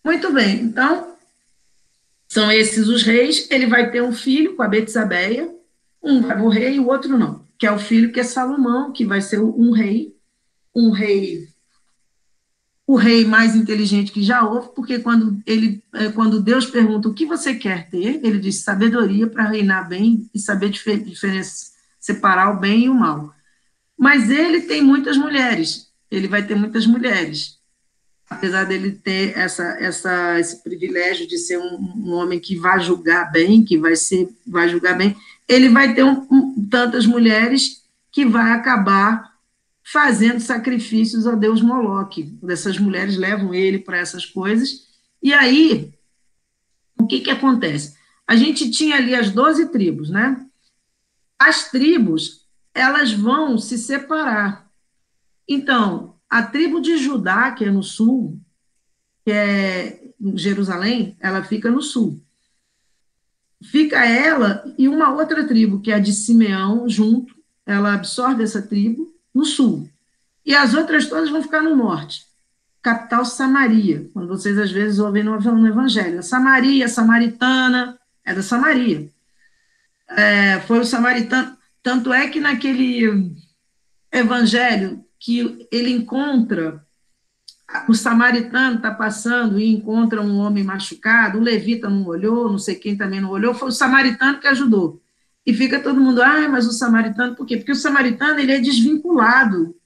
Muito bem, então, são esses os reis, ele vai ter um filho com a Betsabeia, um vai morrer e o outro não, que é o filho que é Salomão, que vai ser o rei mais inteligente que já houve, porque quando Deus pergunta o que você quer ter, ele diz sabedoria para reinar bem e saber separar o bem e o mal. Mas ele tem muitas mulheres, ele vai ter muitas mulheres, apesar dele ter esse privilégio de ser um homem que vai julgar bem, vai julgar bem, ele vai ter tantas mulheres que vai acabar fazendo sacrifícios a Deus Moloque. Essas mulheres levam ele para essas coisas, e aí, o que acontece? A gente tinha ali as 12 tribos, né? As tribos, elas vão se separar. Então, a tribo de Judá, que é no sul, que é em Jerusalém, ela fica no sul. Fica ela e uma outra tribo, que é a de Simeão, junto, ela absorve essa tribo, no sul. E as outras todas vão ficar no norte. Capital Samaria, quando vocês às vezes ouvem no Evangelho. Samaria, samaritana, é da Samaria. Foi o samaritano. Tanto é que naquele Evangelho que ele encontra, o samaritano está passando e encontra um homem machucado, o levita não olhou, não sei quem também não olhou, foi o samaritano que ajudou. E fica todo mundo, mas o samaritano, por quê? Porque o samaritano, ele é desvinculado,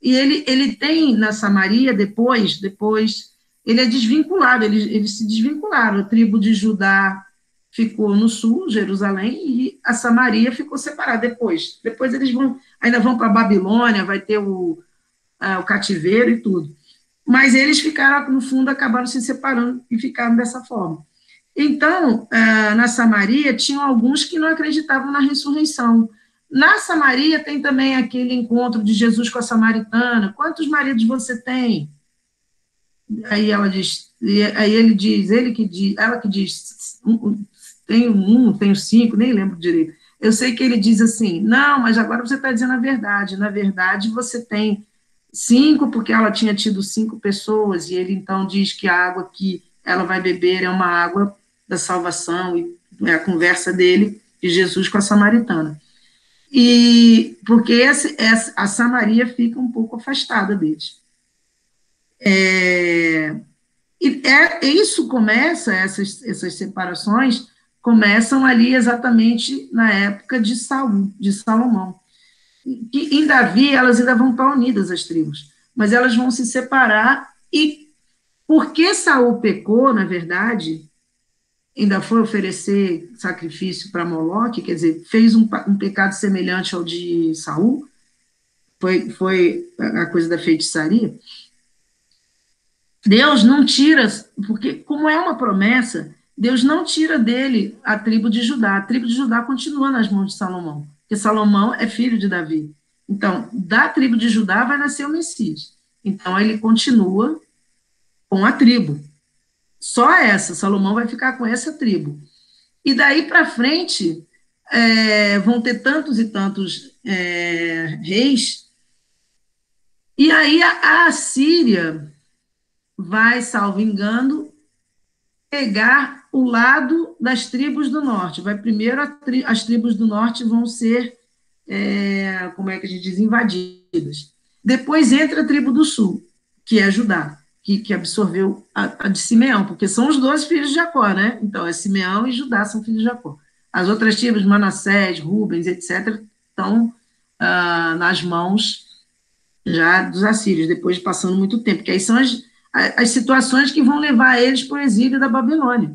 e ele tem na Samaria, depois ele é desvinculado, eles se desvincularam, a tribo de Judá ficou no sul, Jerusalém, e a Samaria ficou separada depois. Depois eles ainda vão para a Babilônia, vai ter o cativeiro e tudo. Mas eles ficaram, no fundo, acabaram se separando e ficaram dessa forma. Então, na Samaria, tinham alguns que não acreditavam na ressurreição. Na Samaria tem também aquele encontro de Jesus com a samaritana. Quantos maridos você tem? Aí ela diz, aí ela que diz, tenho 5, nem lembro direito. Eu sei que ele diz assim, não, mas agora você está dizendo a verdade. Na verdade, você tem 5, porque ela tinha tido 5 pessoas, e ele então diz que a água que ela vai beber é uma água da salvação, e é a conversa dele, de Jesus com a samaritana. E porque a Samaria fica um pouco afastada deles. Isso começa, essas separações começam ali exatamente na época de Salomão. E em Davi, elas ainda vão estar unidas, as tribos, mas elas vão se separar, e porque Saul pecou, na verdade, ainda foi oferecer sacrifício para Moloque, quer dizer, fez um pecado semelhante ao de Saul, foi a coisa da feitiçaria. Deus não tira, porque como é uma promessa, Deus não tira dele a tribo de Judá. A tribo de Judá continua nas mãos de Salomão, porque Salomão é filho de Davi. Então, da tribo de Judá vai nascer o Messias. Então, ele continua com a tribo. Só essa, Salomão vai ficar com essa tribo. E daí para frente, vão ter tantos e tantos reis, e aí a Assíria vai, salvo engano, pegar o lado das tribos do norte. Vai primeiro, as tribos do norte vão ser, como é que a gente diz, invadidas. Depois entra a tribo do sul, que é Judá, que absorveu a de Simeão, porque são os 12 filhos de Jacó, né? Então, é Simeão e Judá são filhos de Jacó. As outras tribos, Manassés, Rubens, etc., estão nas mãos já dos assírios, depois de passando muito tempo, que aí são as situações que vão levar eles para o exílio da Babilônia.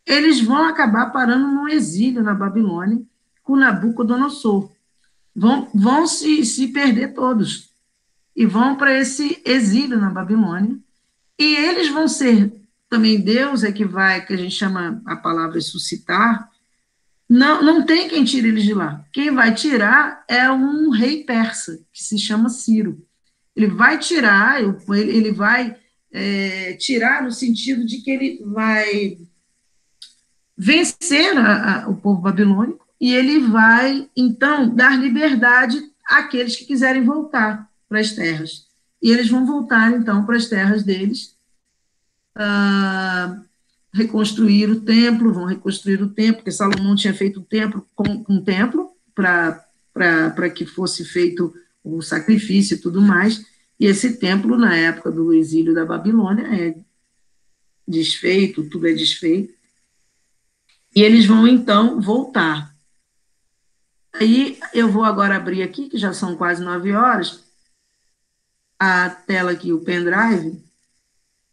Eles vão acabar parando no exílio na Babilônia com Nabucodonosor. Vão se perder todos e vão para esse exílio na Babilônia. E eles vão ser também, Deus é que vai, que a gente chama a palavra ressuscitar, não tem quem tire eles de lá. Quem vai tirar é um rei persa, que se chama Ciro. Ele vai tirar, ele vai tirar no sentido de que ele vai vencer o povo babilônico, e ele vai, então, dar liberdade àqueles que quiserem voltar para as terras. E eles vão voltar, então, para as terras deles, reconstruir o templo, porque Salomão tinha feito o templo um templo para que fosse feito o sacrifício e tudo mais, e esse templo, na época do exílio da Babilônia, é desfeito, tudo é desfeito, e eles vão, então, voltar. Aí, eu vou agora abrir aqui, que já são quase 9 horas, a tela aqui, o pendrive,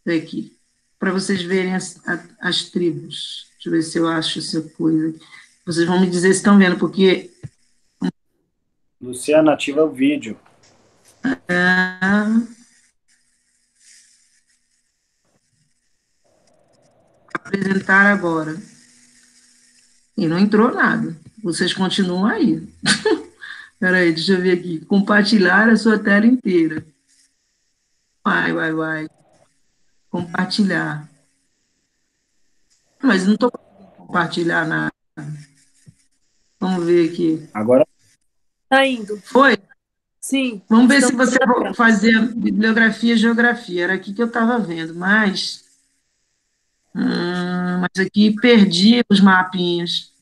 daqui, para vocês verem as tribos. Deixa eu ver se eu acho essa coisa. Vocês vão me dizer se estão vendo, porque... Luciana, ativa o vídeo. Apresentar agora. E não entrou nada. Vocês continuam aí. Espera aí, deixa eu ver aqui. Compartilhar a sua tela inteira. Vai. Compartilhar. Mas não estou conseguindo compartilhar nada. Vamos ver aqui. Agora. Está indo. Foi? Sim. Vamos ver se você vai fazer a bibliografia e geografia. Era aqui que eu estava vendo, mas aqui perdi os mapinhas.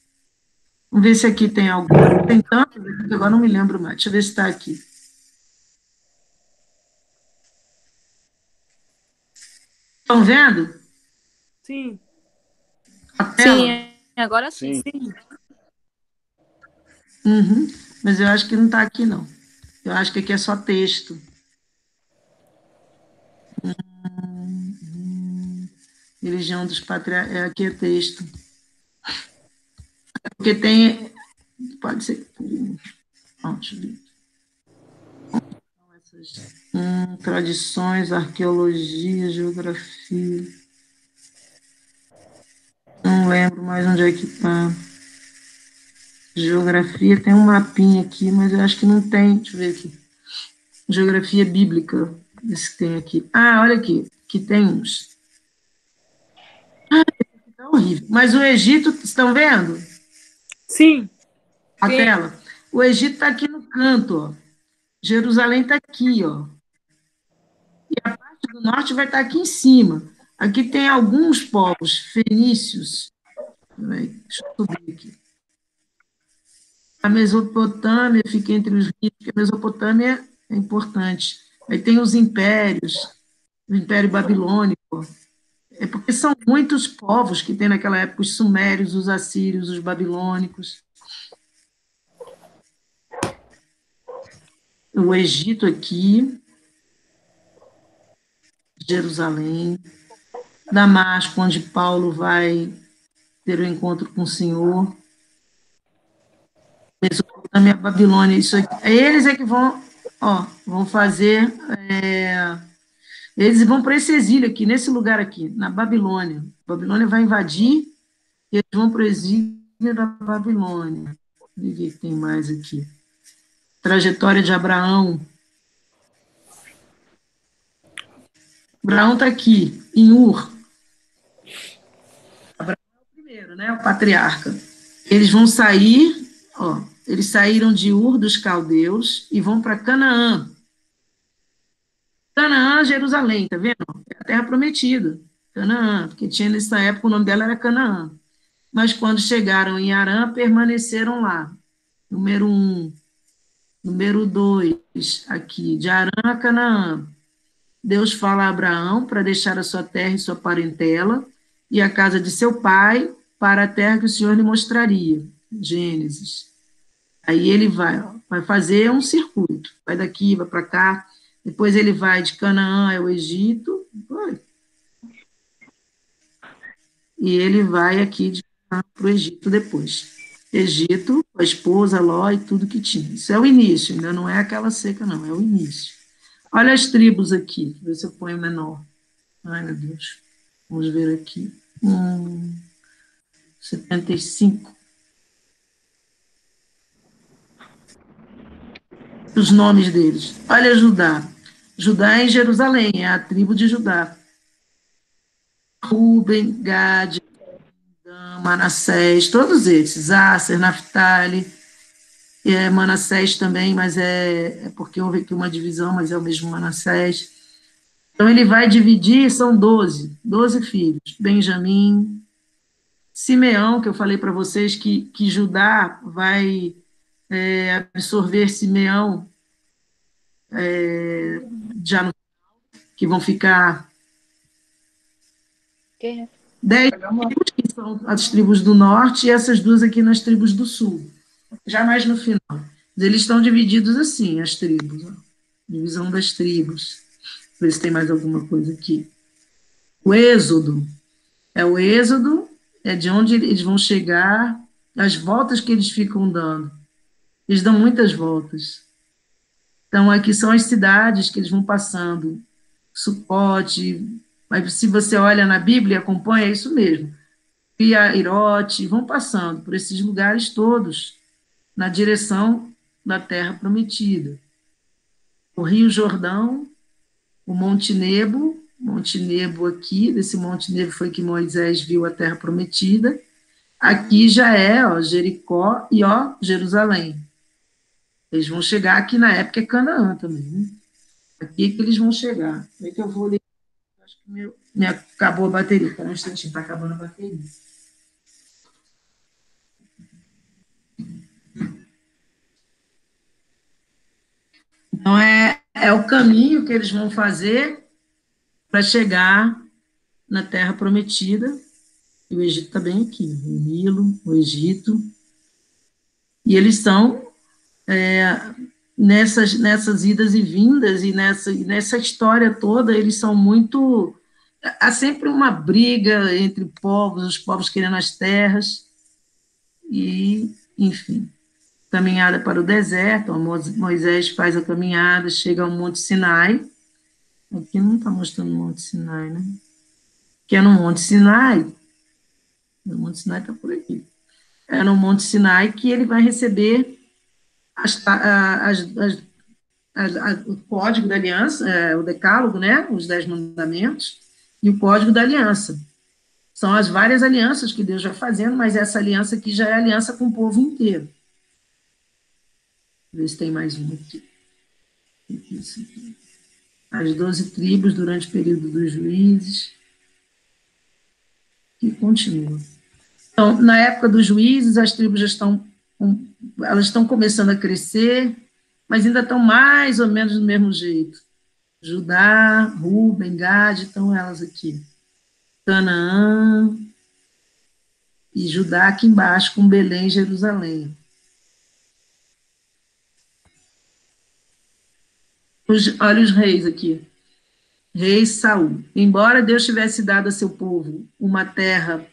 Vamos ver se aqui tem algum. Tem tantos aqui que agora não me lembro mais. Deixa eu ver se está aqui. Estão vendo? Sim. A tela? Sim, agora sim. Uhum. Mas eu acho que não está aqui, não. Eu acho que aqui é só texto. Religião dos patriarcas. Aqui é texto. Porque tem, pode ser, deixa eu ver. Essas, tradições, arqueologia, geografia, não lembro mais onde é que está. Geografia tem um mapinha aqui, mas eu acho que não tem, deixa eu ver aqui. Geografia bíblica, esse que tem aqui. Ah, olha aqui, que tem uns. Tá horrível. Mas o Egito, estão vendo? Sim. A tela. O Egito está aqui no canto, ó. Jerusalém está aqui, ó. E a parte do norte vai estar aqui em cima. Aqui tem alguns povos fenícios. Deixa eu subir aqui. A Mesopotâmia fica entre os rios, porque a Mesopotâmia é importante. Aí tem os impérios, o Império Babilônico. É porque são muitos povos que tem naquela época, os sumérios, os assírios, os babilônicos. O Egito aqui, Jerusalém, Damasco, onde Paulo vai ter o encontro com o Senhor. Mesopotâmia, Babilônia, isso aqui. Eles é que vão fazer, eles vão para esse exílio aqui, nesse lugar aqui, na Babilônia. A Babilônia vai invadir e eles vão para o exílio da Babilônia. Deixa eu ver o que tem mais aqui. Trajetória de Abraão. Abraão está aqui, em Ur. Abraão é o primeiro, né? O patriarca. Eles vão sair, eles saíram de Ur dos caldeus e vão para Canaã. Canaã, Jerusalém, tá vendo? É a terra prometida. Canaã, porque tinha nessa época o nome dela era Canaã. Mas quando chegaram em Harã, permaneceram lá. Número 1. Número 2, aqui, de Harã a Canaã. Deus fala a Abraão para deixar a sua terra e sua parentela e a casa de seu pai para a terra que o Senhor lhe mostraria. Gênesis. Aí ele vai fazer um circuito. Vai daqui, vai para cá. Depois ele vai de Canaã ao Egito. E ele vai aqui de Canaã para o Egito depois. Egito, a esposa, Ló e tudo que tinha. Isso é o início, ainda não é aquela seca, não, é o início. Olha as tribos aqui, deixa eu ver se eu ponho menor. Ai, meu Deus. Vamos ver aqui. 75. Os nomes deles. Olha Judá. Judá é em Jerusalém, é a tribo de Judá. Ruben, Gad, Manassés, todos esses. Asser, Naphtali, Manassés também, mas é porque houve aqui uma divisão, mas é o mesmo Manassés. Então ele vai dividir, são 12 filhos. Benjamim, Simeão, que eu falei para vocês que Judá vai absorver Simeão já no final, que vão ficar 10 tribos, que são as tribos do norte, e essas duas aqui nas tribos do sul, já mais no final. Eles estão divididos assim, as tribos, divisão das tribos. Ver se tem mais alguma coisa aqui. O Êxodo, é de onde eles vão chegar, as voltas que eles ficam dando. Eles dão muitas voltas. Então, aqui são as cidades que eles vão passando. Sucote, mas se você olha na Bíblia, acompanha, é isso mesmo. Piairote, vão passando por esses lugares todos, na direção da terra prometida. O Rio Jordão, o Monte Nebo aqui, desse Monte Nebo foi que Moisés viu a terra prometida. Aqui já é, Jericó e, Jerusalém. Eles vão chegar aqui na época é Canaã também, né? Aqui que eles vão chegar. Como é que eu vou ler? Acho que me acabou a bateria. Espera um instantinho, está acabando a bateria. Então, é o caminho que eles vão fazer para chegar na Terra Prometida. E o Egito está bem aqui, o Nilo, o Egito. E eles são nessas idas e vindas e nessa história toda, eles são muito... Há sempre uma briga entre povos, os povos querendo as terras. e, enfim, caminhada para o deserto. Moisés faz a caminhada, chega ao Monte Sinai. Aqui não está mostrando o Monte Sinai, né? Que é no Monte Sinai. O Monte Sinai está por aqui. É no Monte Sinai que ele vai receber o código da aliança, o decálogo, né? Os 10 mandamentos, e o código da aliança. São as várias alianças que Deus vai fazendo, mas essa aliança aqui já é aliança com o povo inteiro. Vê se tem mais um aqui. As 12 tribos durante o período dos juízes. E continua. Então, na época dos juízes, as tribos já estão começando a crescer, mas ainda estão mais ou menos do mesmo jeito. Judá, Ruben, Gade, estão elas aqui. Canaã e Judá aqui embaixo, com Belém e Jerusalém. Olha os reis aqui. Rei Saul. Embora Deus tivesse dado a seu povo uma terra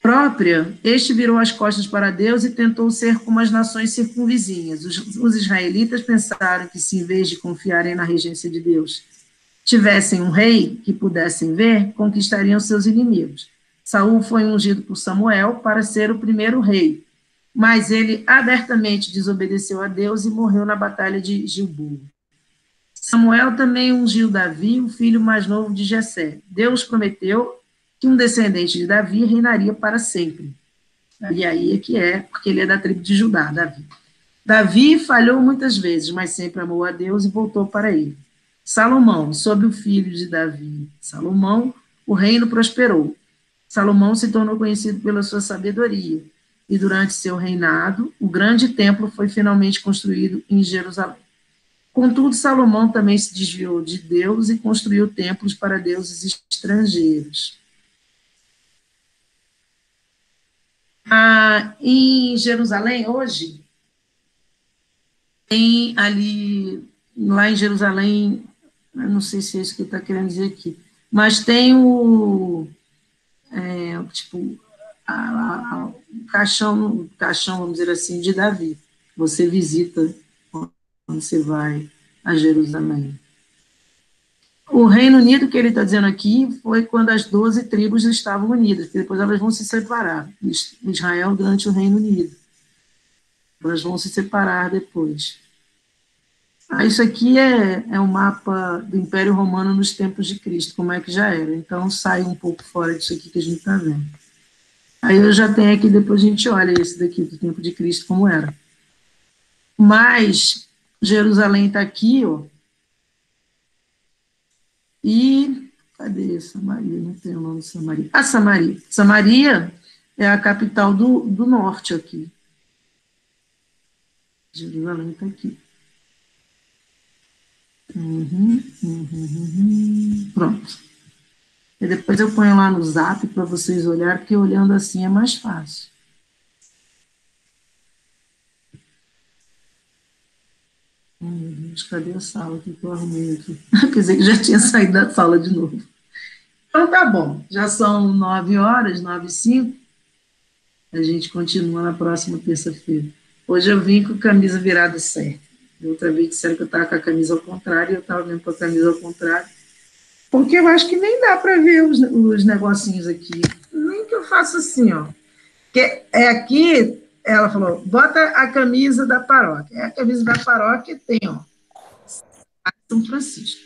própria, este virou as costas para Deus e tentou ser como as nações circunvizinhas. Os israelitas pensaram que, se em vez de confiarem na regência de Deus, tivessem um rei que pudessem ver, conquistariam seus inimigos. Saul foi ungido por Samuel para ser o primeiro rei, mas ele abertamente desobedeceu a Deus e morreu na batalha de Gilboa. Samuel também ungiu Davi, o filho mais novo de Jessé. Deus prometeu que um descendente de Davi reinaria para sempre. E aí é que é, porque ele é da tribo de Judá, Davi. Davi falhou muitas vezes, mas sempre amou a Deus e voltou para ele. Salomão, sob o filho de Davi, Salomão, o reino prosperou. Salomão se tornou conhecido pela sua sabedoria, e durante seu reinado, o grande templo foi finalmente construído em Jerusalém. Contudo, Salomão também se desviou de Deus e construiu templos para deuses estrangeiros. Em Jerusalém, hoje, tem ali, lá em Jerusalém, eu não sei se é isso que está querendo dizer aqui, mas tem o caixão, vamos dizer assim, de Davi. Você visita quando você vai a Jerusalém. O Reino Unido, que ele está dizendo aqui, foi quando as 12 tribos estavam unidas, que depois elas vão se separar. Israel durante o Reino Unido. Elas vão se separar depois. Isso aqui é um mapa do Império Romano nos tempos de Cristo, como é que já era. Então, sai um pouco fora disso aqui que a gente está vendo. Aí eu já tenho aqui, depois a gente olha esse daqui, do tempo de Cristo, como era. Mas Jerusalém está aqui, ó. E cadê Samaria? Não tem o nome de Samaria. Samaria. Samaria é a capital do norte aqui. Jerusalém está aqui. Pronto. E depois eu ponho lá no Zap para vocês olharem, porque olhando assim é mais fácil. Meu Deus, cadê a sala que eu arrumei aqui? Quer dizer que já tinha saído da sala de novo. Então tá bom, já são 9h, 9h05. A gente continua na próxima terça-feira. Hoje eu vim com a camisa virada certa. Outra vez disseram que eu estava com a camisa ao contrário, e eu estava vendo com a camisa ao contrário. Porque eu acho que nem dá para ver os negocinhos aqui. Nem que eu faça assim, ó. Que é aqui, ela falou, bota a camisa da paróquia. A camisa da paróquia tem, ó, São Francisco.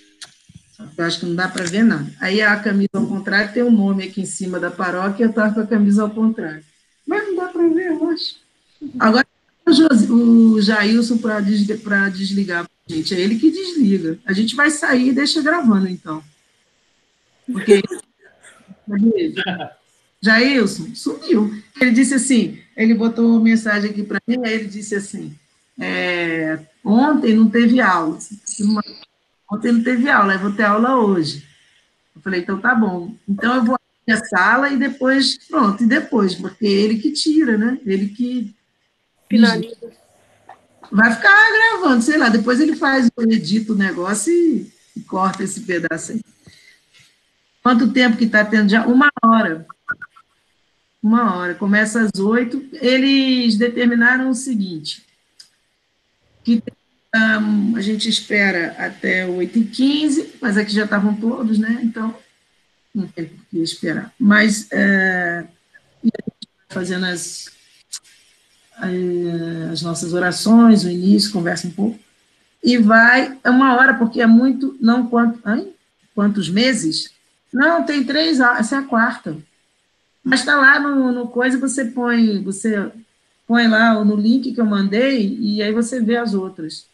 Eu acho que não dá para ver nada. Aí a camisa ao contrário tem um nome aqui em cima da paróquia, eu estava com a camisa ao contrário. Mas não dá para ver, eu acho. Agora, o Jailson para desligar, gente, é ele que desliga. A gente vai sair e deixa gravando, então. Porque Jailson sumiu. Ele disse assim, ele botou uma mensagem aqui para mim, aí ele disse assim, ontem não teve aula. Ontem não teve aula, eu vou ter aula hoje. Eu falei, então tá bom. Então eu vou abrir a sala e depois, pronto, e depois, porque ele que tira, né? Ele que finaliza. Vai ficar gravando, sei lá, depois ele edita o negócio e corta esse pedaço aí. Quanto tempo que está tendo já? 1 hora. 1 hora, começa às 8. Eles determinaram o seguinte, que a gente espera até 8h15, mas aqui já estavam todos, né? Então, não tem por que esperar. Mas fazendo as nossas orações, o início, conversa um pouco, e vai, 1 hora, porque é muito, não quantos meses? Não, tem 3 horas, essa é a 4ª. Mas está lá no coisa, você põe lá no link que eu mandei, e aí você vê as outras.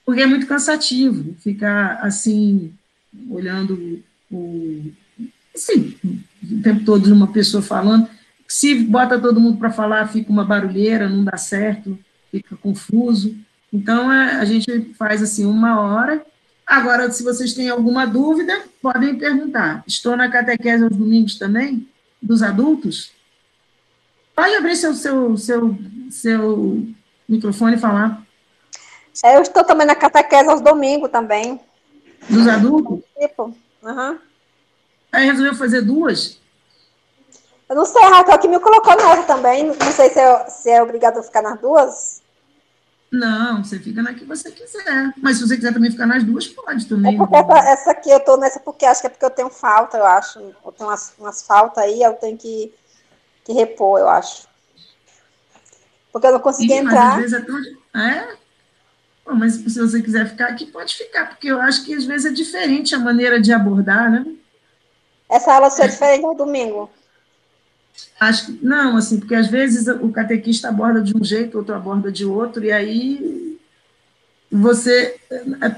Porque é muito cansativo ficar assim, olhando assim, o tempo todo uma pessoa falando. Se bota todo mundo para falar, fica uma barulheira, não dá certo, fica confuso. Então, a gente faz assim 1 hora. Agora, se vocês têm alguma dúvida, podem perguntar. Estou na catequese aos domingos também, dos adultos. Pode abrir seu microfone e falar. Eu estou também na catequese aos domingos também. Dos adultos? Tipo, uhum. Aí resolveu fazer 2? Eu não sei, a Raquel que me colocou nessa também. Não sei se é obrigado a ficar nas 2. Não, você fica na que você quiser. Mas se você quiser também ficar nas 2, pode também. É porque essa aqui eu tô nessa porque acho que é porque eu tenho falta, eu acho. Eu tenho umas faltas aí, eu tenho que repor, eu acho. Porque eu não consegui entrar. Mas às vezes é tão... Bom, mas se você quiser ficar aqui, pode ficar, porque eu acho que às vezes é diferente a maneira de abordar, né? Essa aula só é diferente ao domingo. Acho que não, assim, porque às vezes o catequista aborda de um jeito, outro aborda de outro, e aí você...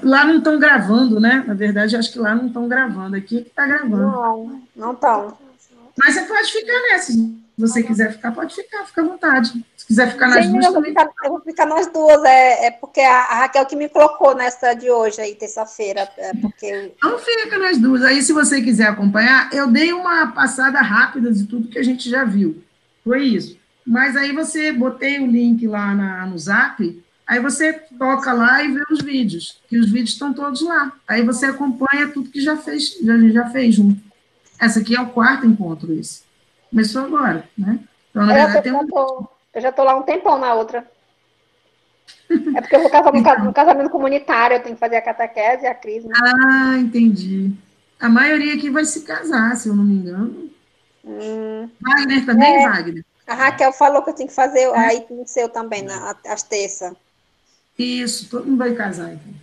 Lá não estão gravando, né? Na verdade, acho que lá não estão gravando, aqui é que está gravando. Não estão. Mas você pode ficar nessa. Se você quiser ficar, pode ficar, fica à vontade. Se quiser ficar nas 2 também. Eu vou ficar nas 2, é porque a Raquel que me colocou nessa de hoje, aí, terça-feira. Porque... Não fica nas 2. Aí, se você quiser acompanhar, eu dei uma passada rápida de tudo que a gente já viu. Foi isso. Mas aí botei o link lá no Zap, aí você toca lá e vê os vídeos, que os vídeos estão todos lá. Aí você acompanha tudo que já fez junto. Essa aqui é o 4º encontro, esse. Começou agora, né? Então, na verdade, eu já estou lá um tempão na outra. É porque eu vou casar no casamento comunitário, eu tenho que fazer a catequese e a crisma. Ah, entendi. A maioria aqui vai se casar, se eu não me engano. Wagner também, Wagner? A Raquel falou que eu tinha que fazer, aí tem que ser eu também, às terças. Isso, todo mundo vai casar, então.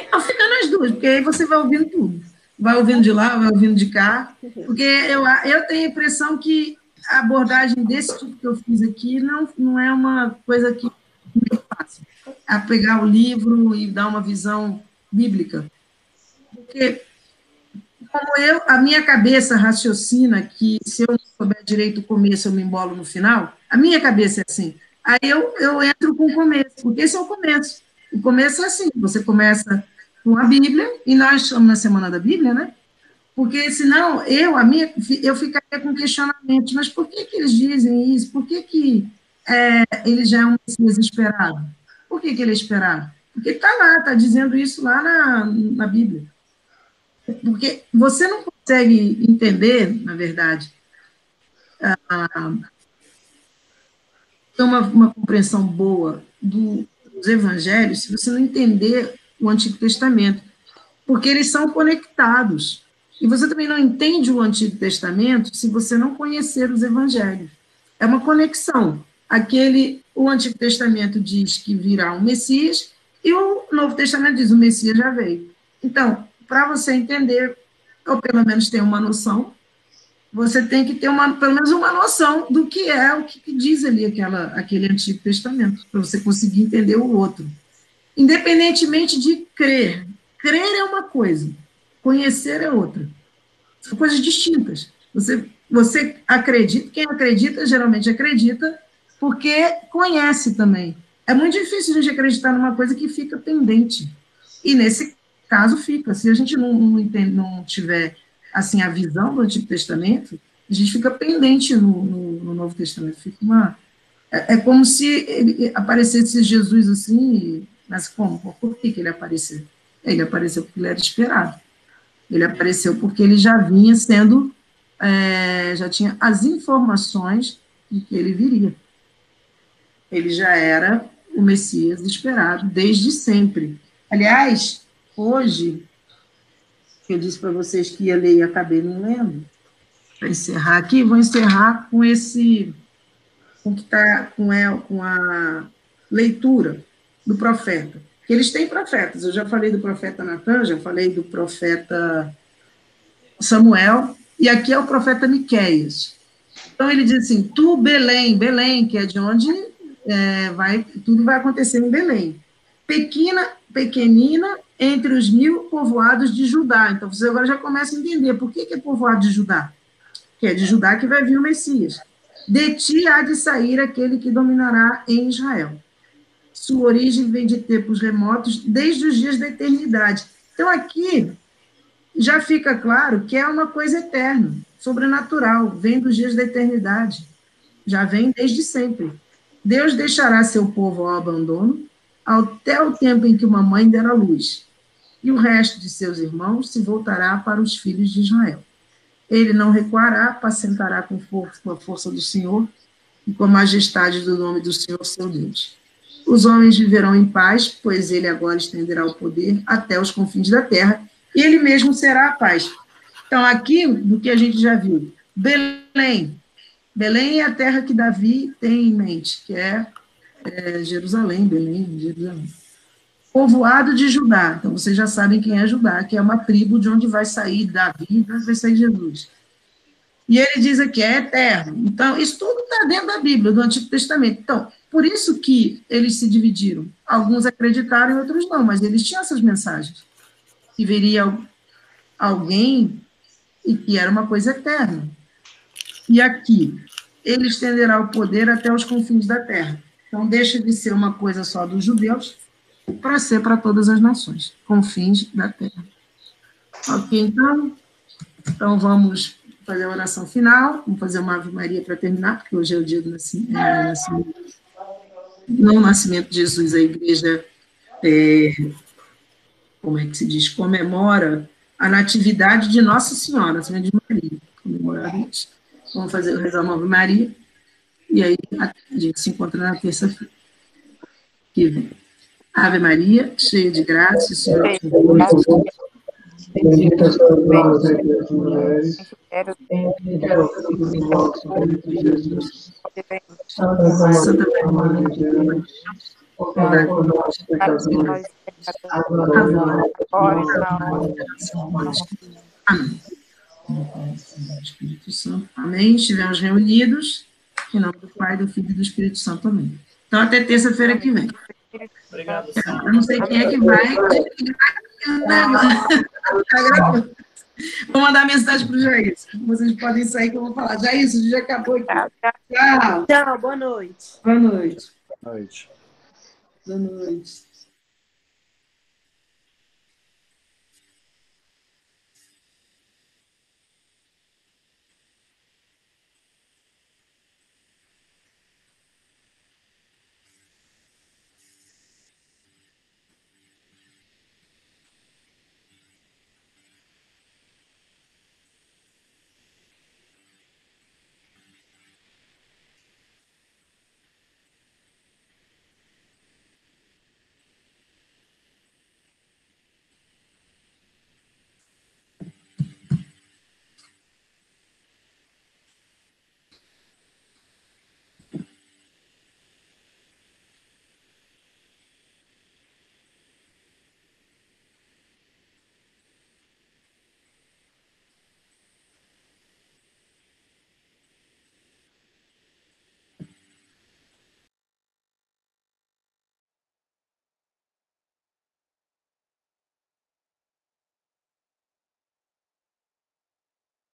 Não, fica nas 2, porque aí você vai ouvindo tudo. Vai ouvindo de lá, vai ouvindo de cá, porque eu tenho a impressão que a abordagem desse tipo que eu fiz aqui não é uma coisa que eu faço. A pegar o livro e dar uma visão bíblica. Porque, como a minha cabeça raciocina que se eu não souber direito o começo, eu me embolo no final, a minha cabeça é assim. Aí eu entro com o começo, porque esse é o começo. O começo é assim, você começa com a Bíblia, e nós estamos na Semana da Bíblia, né? Porque senão eu ficaria com questionamentos, mas por que eles dizem isso? Por que ele já é um Messias esperado? Por que ele é esperado? Porque está lá, está dizendo isso lá na Bíblia. Porque você não consegue entender, na verdade, ter uma compreensão boa dos evangelhos se você não entender o Antigo Testamento, porque eles são conectados. E você também não entende o Antigo Testamento se você não conhecer os evangelhos. É uma conexão. O Antigo Testamento diz que virá um Messias, e o Novo Testamento diz que o Messias já veio. Então, para você entender, ou pelo menos ter uma noção, você tem que ter pelo menos uma noção do que é o que diz ali aquele Antigo Testamento, para você conseguir entender o outro. Independentemente de crer. Crer é uma coisa, conhecer é outra. São coisas distintas. Você acredita, quem acredita, geralmente acredita, porque conhece também. É muito difícil a gente acreditar numa coisa que fica pendente. E nesse caso fica. Se a gente não tiver assim, a visão do Antigo Testamento, a gente fica pendente no Novo Testamento. Fica é como se aparecesse Jesus assim, mas como? Por que ele apareceu? Ele apareceu porque ele era esperado. Ele apareceu porque ele já vinha sendo já tinha as informações de que ele viria. Ele já era o Messias esperado desde sempre. Aliás, hoje, que eu disse para vocês que ia ler e acabei não lendo, para encerrar aqui, vou encerrar com com a leitura do profeta. Eles têm profetas, eu já falei do profeta Natan, já falei do profeta Samuel, e aqui é o profeta Miqueias. Então ele diz assim, tu Belém, Belém, que é de onde tudo vai acontecer em Belém. Pequenina entre os 1000 povoados de Judá. Então você agora já começa a entender por que é povoado de Judá. Que é de Judá que vai vir o Messias. De ti há de sair aquele que dominará em Israel. Sua origem vem de tempos remotos, desde os dias da eternidade. Então, aqui já fica claro que é uma coisa eterna, sobrenatural, vem dos dias da eternidade. Já vem desde sempre. Deus deixará seu povo ao abandono, até o tempo em que uma mãe der à luz. E o resto de seus irmãos se voltará para os filhos de Israel. Ele não recuará, apacentará com a força do Senhor e com a majestade do nome do Senhor, seu Deus. Os homens viverão em paz, pois ele agora estenderá o poder até os confins da terra, e ele mesmo será a paz. Então, aqui, do que a gente já viu, Belém. Belém é a terra que Davi tem em mente, que é Jerusalém, Belém, Jerusalém. Povoado de Judá. Então, vocês já sabem quem é Judá, que é uma tribo de onde vai sair Davi, de onde vai sair Jesus. E ele diz aqui, é eterno. Então, isso tudo está dentro da Bíblia, do Antigo Testamento. Então, por isso que eles se dividiram. Alguns acreditaram e outros não, mas eles tinham essas mensagens. Que viria alguém e que era uma coisa eterna. E aqui, ele estenderá o poder até os confins da terra. Então, deixa de ser uma coisa só dos judeus para ser para todas as nações, confins da terra. Ok, então vamos fazer a oração final, vamos fazer uma Ave Maria para terminar, porque hoje é o dia do nascimento, não o nascimento de Jesus, a igreja, como é que se diz, comemora a natividade de Nossa Senhora, Senhora de Maria, comemorar isso. Vamos rezar uma Ave Maria, e aí a gente se encontra na terça-feira que vem. Ave Maria, cheia de graça, o Senhor é convosco. Bendita sois vós entre as mulheres, bendito é o fruto do vosso ventre, Jesus. Santa Maria, Mãe de Deus, rogai por nós, pecadores, agora e na hora de nossa morte. Amém. Espírito Santo. Amém. Estivemos reunidos. Em nome do Pai, do Filho e do Espírito Santo. Amém. Então, até terça-feira que vem. Obrigado, Eu não sei quem é que vai. Vou mandar mensagem para o Jair. Vocês podem sair que eu vou falar. Jair, isso já acabou aqui. Tchau. Tchau, boa noite. Boa noite. Boa noite. Boa noite.